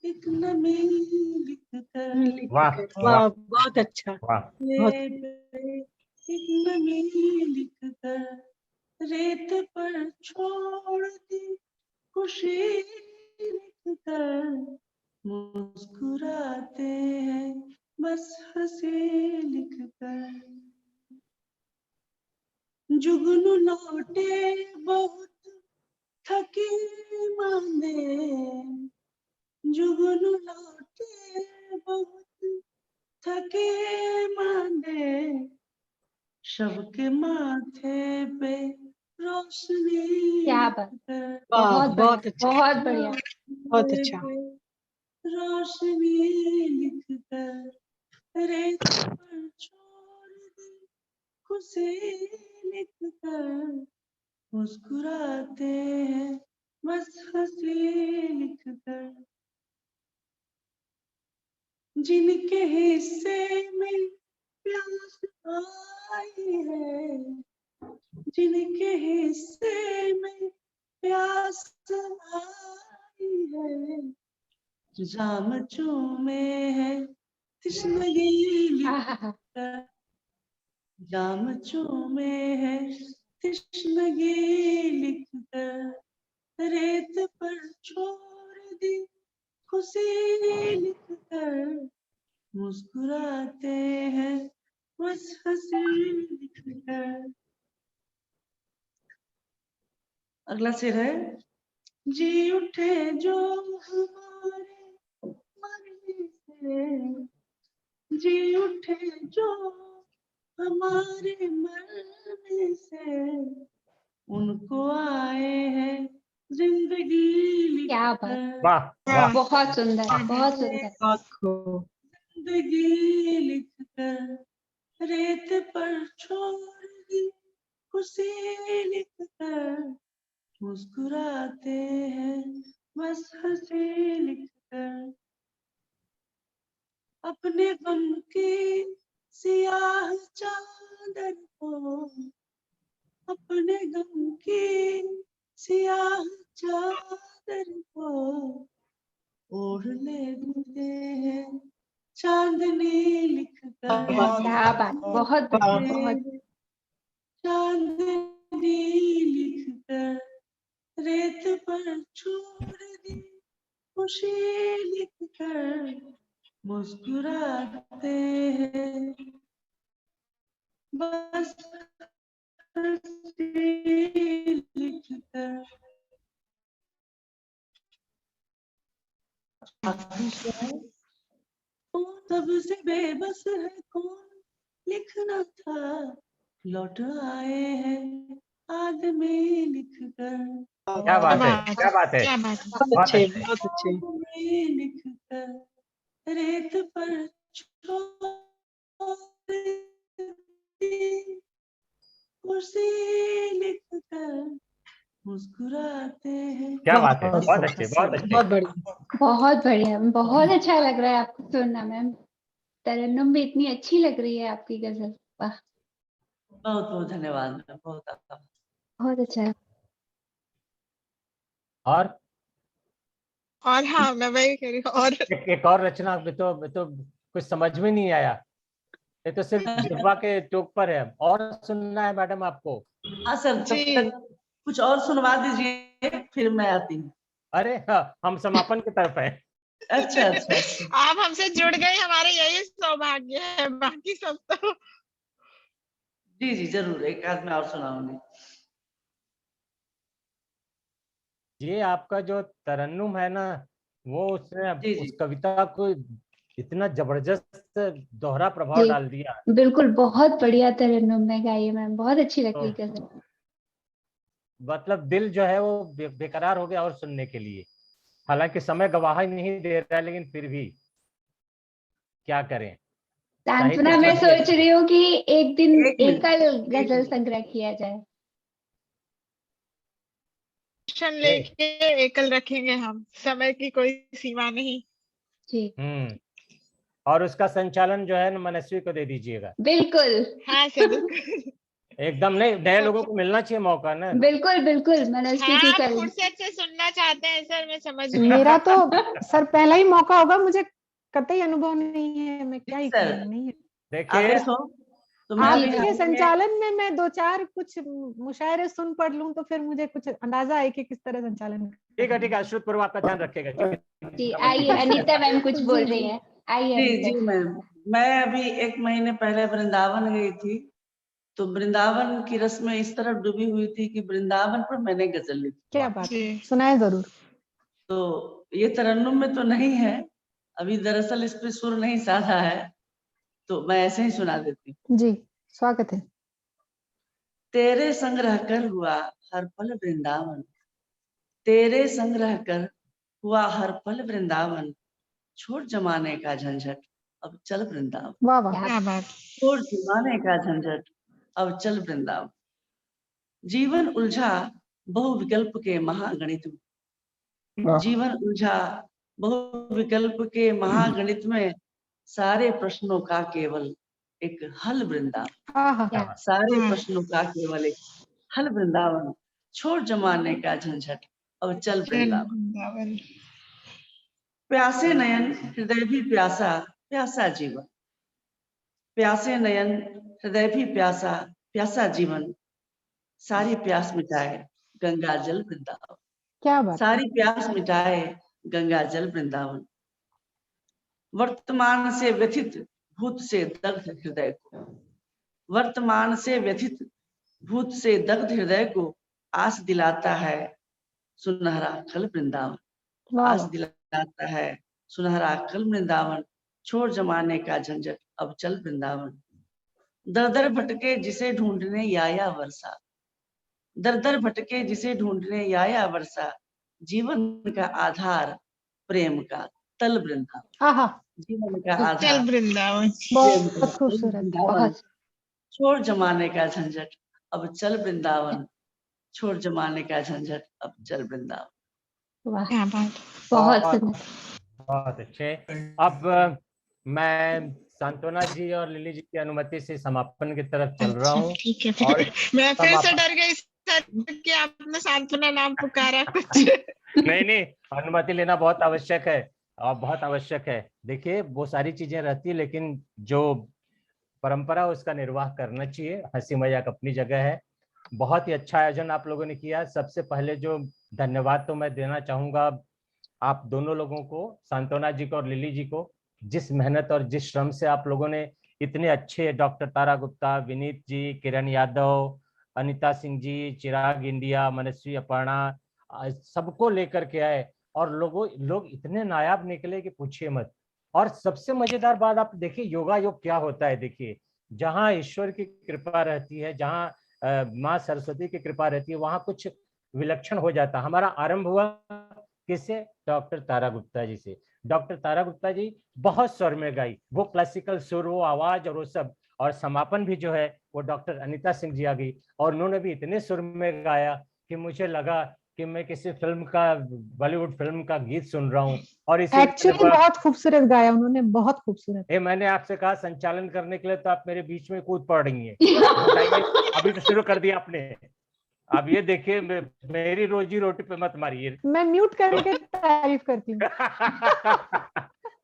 एक नमी लिख कर। वाह वाह, बहुत अच्छा। बहुत एक नमी लिख कर, रेत पर छोड़ दी खुशी लिख कर, मुस्कुराते हैं बस हंसी लिख कर। जुगनू लौटे बहुत थके मांदे, जुगनू लौटे बहुत थके मांदे, शव के माथे पे रोशनी क्या लिख बात, कर। बहुत बहुत बढ़िया, अच्छा, बहुत बढ़िया। बहुत अच्छा। रोशनी लिख कर, रेत पर छोड़ दी खुशी लिख कर, मुस्कुराते हैं बस हंसी लिख कर। जिनके हिस्से में प्यास आई है, जिनके हिस्से में प्यास आई है, जाम चूमे है तृष्णगी लिख कर, जाम चूमे है तृष्णगी लिख कर, रेत पर छोड़ दी खुशी लिख कर, मुस्कुराते हैं बस हंसी लिख कर। अगला शेर है, जी उठे जो हमारे मरने से, जी उठे जो हमारे मरने से, उनको आए हैं जिंदगी लिख क्या बात, कर। वाह बहुत सुंदर, बहुत सुंदर। जिंदगी लिख कर, रेत पर छोड़ दी खुशी लिख कर, मुस्कुराते हैं बस हंसी लिख कर। अपने गम की सियाह चादर को, अपने गम की सियाह चादर को ओढ़ लेते हैं चांदनी लिख कर। क्या बात, बहुत बढ़िया, बहुत। चांदनी लिख कर, रेत पर छोड़ दी खुशी लिख कर, मुस्कुराते हैं बस हंसी लिख कर। तो तब से बेबस है कौन लिखना था, लौट आए हैं आदमी लिख कर। क्या बात है, क्या बात है, बहुत अच्छे, बहुत अच्छे। आदमी लिख कर, रेत पर छोड़ दी खुशी लिख कर, मुस्कुराते हैं। क्या बात है, बहुत अच्छे, बहुत अच्छे। बहुत बढ़िया, बहुत बढ़िया, बहुत अच्छा लग रहा है आपको सुनना मैम। तरन्नुम भी इतनी अच्छी लग रही है आपकी गजल, वाह। बहुत बहुत धन्यवाद मैम, बहुत आपका। बहुत अच्छा। और हाँ, मैं वही कह रही हूँ। और एक और रचना में तो कुछ समझ में नहीं आया, ये तो सिर्फ जिह्वा के टोक पर है। और सुनना है मैडम आपको? हाँ सर, तब तक कुछ और सुनवा दीजिए फिर मैं आती हूँ। अरे हाँ, हम समापन की तरफ है। अच्छा अच्छा। आप हमसे जुड़ गए, हमारे यही सौभाग्य है, बाकी सब तो। जी जी जरूर, एक आध में और सुनाऊंगी। ये आपका जो तरन्नुम है ना, वो उसने जी, जी। उस कविता को इतना जबरदस्त दोहरा प्रभाव जी, डाल दिया। बिल्कुल, बहुत बढ़िया तरन्नुम में गाई मैम, बहुत अच्छी लग रही गजल। मतलब दिल जो है वो बेकरार हो गया और सुनने के लिए। हालांकि समय गवाही नहीं दे रहा है, लेकिन फिर भी क्या करें। सांत्वना मैं साहित्य सोच रही हूँ कि एक दिन एक मिनट, एकल एक गजल मिनट। संग्रह किया जाए। ऑप्शन लेके एकल रखेंगे हम, समय की कोई सीमा नहीं। जी और उसका संचालन जो है मनस्वी को दे दीजिएगा। बिल्कुल। हाँ सर बिल्कुल। एकदम, नहीं नए लोगों को मिलना चाहिए मौका ना। बिल्कुल बिल्कुल मनस्वी की हाँ, करें। फुर्सत से सुनना चाहते हैं सर, मैं समझ रही हूँ। मेरा तो सर पहला ही मौका होगा, मुझे कतई अनुभव नहीं है, मैं क्या ही सर, करूँ, नहीं है। देखिए तो मैं आपके अभी संचालन में मैं 2-4 कुछ मुशायरे सुन पढ़ लूं तो फिर मुझे कुछ अंदाजा है कि किस तरह संचालन। ठीक है अशुत पूर्व आपका ध्यान रखेगा। जी आइए अनीता मैम कुछ बोल रही है, आइए जी अनीता। जी मैम, मैं अभी 1 महीने पहले वृंदावन गई थी, तो वृंदावन की रस्म इस तरह डूबी हुई थी कि वृंदावन पर मैंने गजल लिखी। क्या बात है, सुनाए जरूर। तो ये तरन्नुम में तो नहीं है, अभी दरअसल इस पे सुर नहीं साधा है, तो मैं ऐसे ही सुना देती हूँ। जी स्वागत है। तेरे संग रहकर हुआ हर पल वृंदावन, तेरे संग रहकर हुआ हर पल वृंदावन, छोड़ जमाने का झंझट अब चल वृंदावन। वाह वाह, क्या बात। छोड़ जमाने का झंझट अब चल वृंदावन। जीवन उलझा बहुविकल्प के महागणित में, जीवन उलझा बहुविकल्प के महागणित में, सारे प्रश्नों का केवल एक हल वृंदावन। सारे प्रश्नों का केवल एक हल वृंदावन, छोड़ जमाने का झंझट अब चल वृंदावन। प्यासे नयन हृदय भी प्यासा, प्यासा जीवन, प्यासे नयन हृदय भी प्यासा, प्यासा जीवन, सारी प्यास मिटाए गंगा जल वृंदावन। क्या बात, सारी प्यास मिटाए गंगा जल वृंदावन। वर्तमान से व्यथित भूत से दग्ध हृदय को, वर्तमान से व्यथित भूत से दग्ध हृदय को आस दिलाता है सुनहरा कल वृंदावन। आस दिलाता है सुनहरा कल वृंदावन, छोड़ जमाने का झंझट अब चल वृंदावन। दर दर भटके जिसे ढूंढने याया वर्षा, दर दर भटके जिसे ढूंढने याया वर्षा, जीवन का आधार प्रेम का तल वृंदावन। जीवन का आधार वृंदावन, बहुत खूबसूरत, बहुत। छोड़ जमाने का झंझट अब चल वृंदावन, छोड़ जमाने का झंझट अब चल वृंदावन। वाह बहुत बहुत अच्छे। अब मैं सांत्वना जी और लिली जी की अनुमति से समापन की तरफ चल रहा हूँ। ठीक है, और मैं फिर से डर गई सर कि आपने सांत्वना नाम पुकारा कुछ। नहीं, अनुमति लेना बहुत आवश्यक है और बहुत आवश्यक है। देखिए वो सारी चीजें रहती है, लेकिन जो परंपरा उसका निर्वाह करना चाहिए। हंसी मजाक अपनी जगह है। बहुत ही अच्छा आयोजन आप लोगों ने किया। सबसे पहले जो धन्यवाद तो मैं देना चाहूंगा आप दोनों लोगों को, सांत्वना जी को और लिली जी को, जिस मेहनत और जिस श्रम से आप लोगों ने इतने अच्छे डॉक्टर तारा गुप्ता, विनीत जी, किरण यादव, अनीता सिंह जी, चिराग इंडिया, मनस्वी अपर्णा, सबको लेकर के आए और लोग इतने नायाब निकले कि पूछिए मत। और सबसे मजेदार बात आप देखिए योगा योग क्या होता है। देखिए जहाँ ईश्वर की कृपा रहती है, जहाँ माँ सरस्वती की कृपा रहती है, वहाँ कुछ विलक्षण हो जाता। हमारा आरंभ हुआ किससे? डॉक्टर तारा गुप्ता जी से। डॉक्टर तारा गुप्ता जी बहुत स्वर में गाई, वो क्लासिकल सुर, वो आवाज और वो सब। और समापन भी जो है वो डॉक्टर अनीता सिंह जी आ गई और उन्होंने भी इतने सुर में गाया कि मुझे लगा कि मैं किसी फिल्म का, बॉलीवुड फिल्म का गीत सुन रहा हूँ। और इसी एक्चुअली बहुत खूबसूरत गाया उन्होंने, बहुत खूबसूरत। मैंने आपसे कहा संचालन करने के लिए, तो आप मेरे बीच में कूद पड़ रही हैं। अभी तो शुरू कर दिया आपने। अब ये देखिए मेरी रोजी रोटी पे मत मारिए। मैं म्यूट करके तारीफ करती हूँ।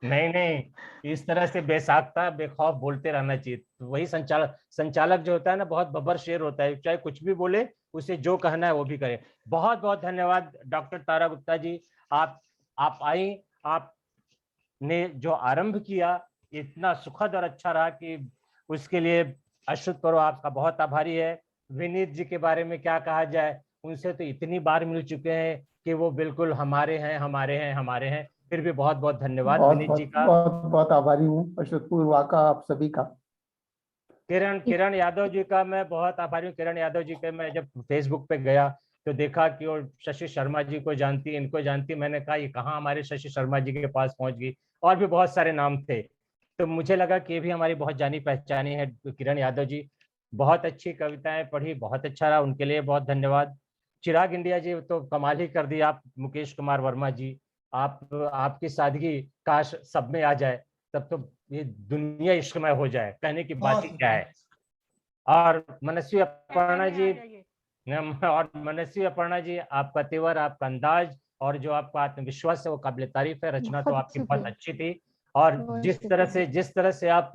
नहीं, इस तरह से बेसाख्ता बेखौफ बोलते रहना चाहिए। तो वही संचालक जो होता है ना, बहुत बब्बर शेर होता है, चाहे कुछ भी बोले, उसे जो कहना है वो भी करे। बहुत बहुत धन्यवाद डॉक्टर तारा गुप्ता जी, आप आई, आपने जो आरंभ किया इतना सुखद और अच्छा रहा कि उसके लिए अशुत पर्व आपका बहुत आभारी है। विनीत जी के बारे में क्या कहा जाए, उनसे तो इतनी बार मिल चुके हैं कि वो बिल्कुल हमारे हैं। फिर भी बहुत बहुत धन्यवाद विनीत जी का। बहुत आभारी हूँ अशुत पूर्वा का, आप सभी का। किरण यादव जी का मैं बहुत आभारी हूँ। किरण यादव जी के मैं जब फेसबुक पे गया तो देखा कि वो शशि शर्मा जी को जानती, इनको जानती। मैंने कहा ये कहाँ हमारे शशि शर्मा जी के पास पहुंच गई। और भी बहुत सारे नाम थे, तो मुझे लगा कि ये भी हमारी बहुत जानी पहचानी है। किरण यादव जी बहुत अच्छी कविताएं पढ़ी, बहुत अच्छा रहा, उनके लिए बहुत धन्यवाद। चिराग इंडिया जी तो कमाल ही कर दिया, आप मुकेश कुमार वर्मा जी, आपकी सादगी काश सब में आ जाए, तब तो ये दुनिया इश्कमय हो जाए, कहने की बात ही क्या है। और मनस्वी अपर्णा जी, आपका तेवर, आपका अंदाज और जो आपका आत्मविश्वास है वो काबिल तारीफ है। रचना तो आपकी बहुत अच्छी थी, और जिस तरह से आप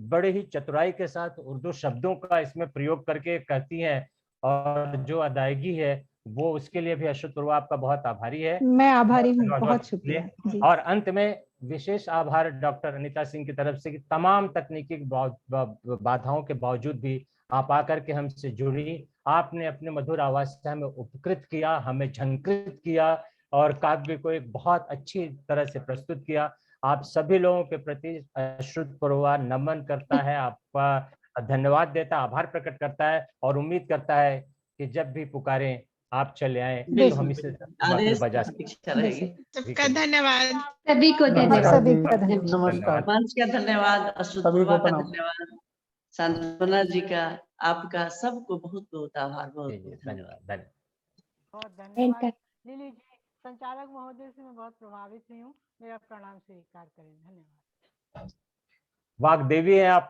बड़े ही चतुराई के साथ उर्दू शब्दों का इसमें प्रयोग करके कहती हैं, और जो अदायगी है वो, उसके लिए भी अशुत पूर्वा आपका बहुत आभारी है। मैं आभारी हूँ, बहुत शुक्रिया जी। और अंत में विशेष आभार डॉक्टर अनीता सिंह की तरफ से कि तमाम तकनीकी बाधाओं के बावजूद भी आप आकर के हमसे जुड़ी, आपने अपने मधुर आवाज से हमें उपकृत किया, हमें झंकृत किया, और काव्य को एक बहुत अच्छी तरह से प्रस्तुत किया। आप सभी लोगों के प्रति अश्रुत पूर्वा नमन करता है, आपका धन्यवाद देता है, आभार प्रकट करता है, और उम्मीद करता है कि जब भी पुकारें आप चले आए, तो हम इसे बजा सकते। सबका धन्यवाद, सभी को धन्यवाद, नमस्कार। मंच का धन्यवाद, अशुत पूर्वा का धन्यवाद, सांत्वना जी का, आपका सबको बहुत बहुत आभार, बहुत धन्यवाद। बहुत धन्यवाद। लिली जी, संचालक महोदय से मैं बहुत प्रभावित हुई हूँ, मेरा प्रणाम स्वीकार करें, धन्यवाद। वाग्देवी है आप।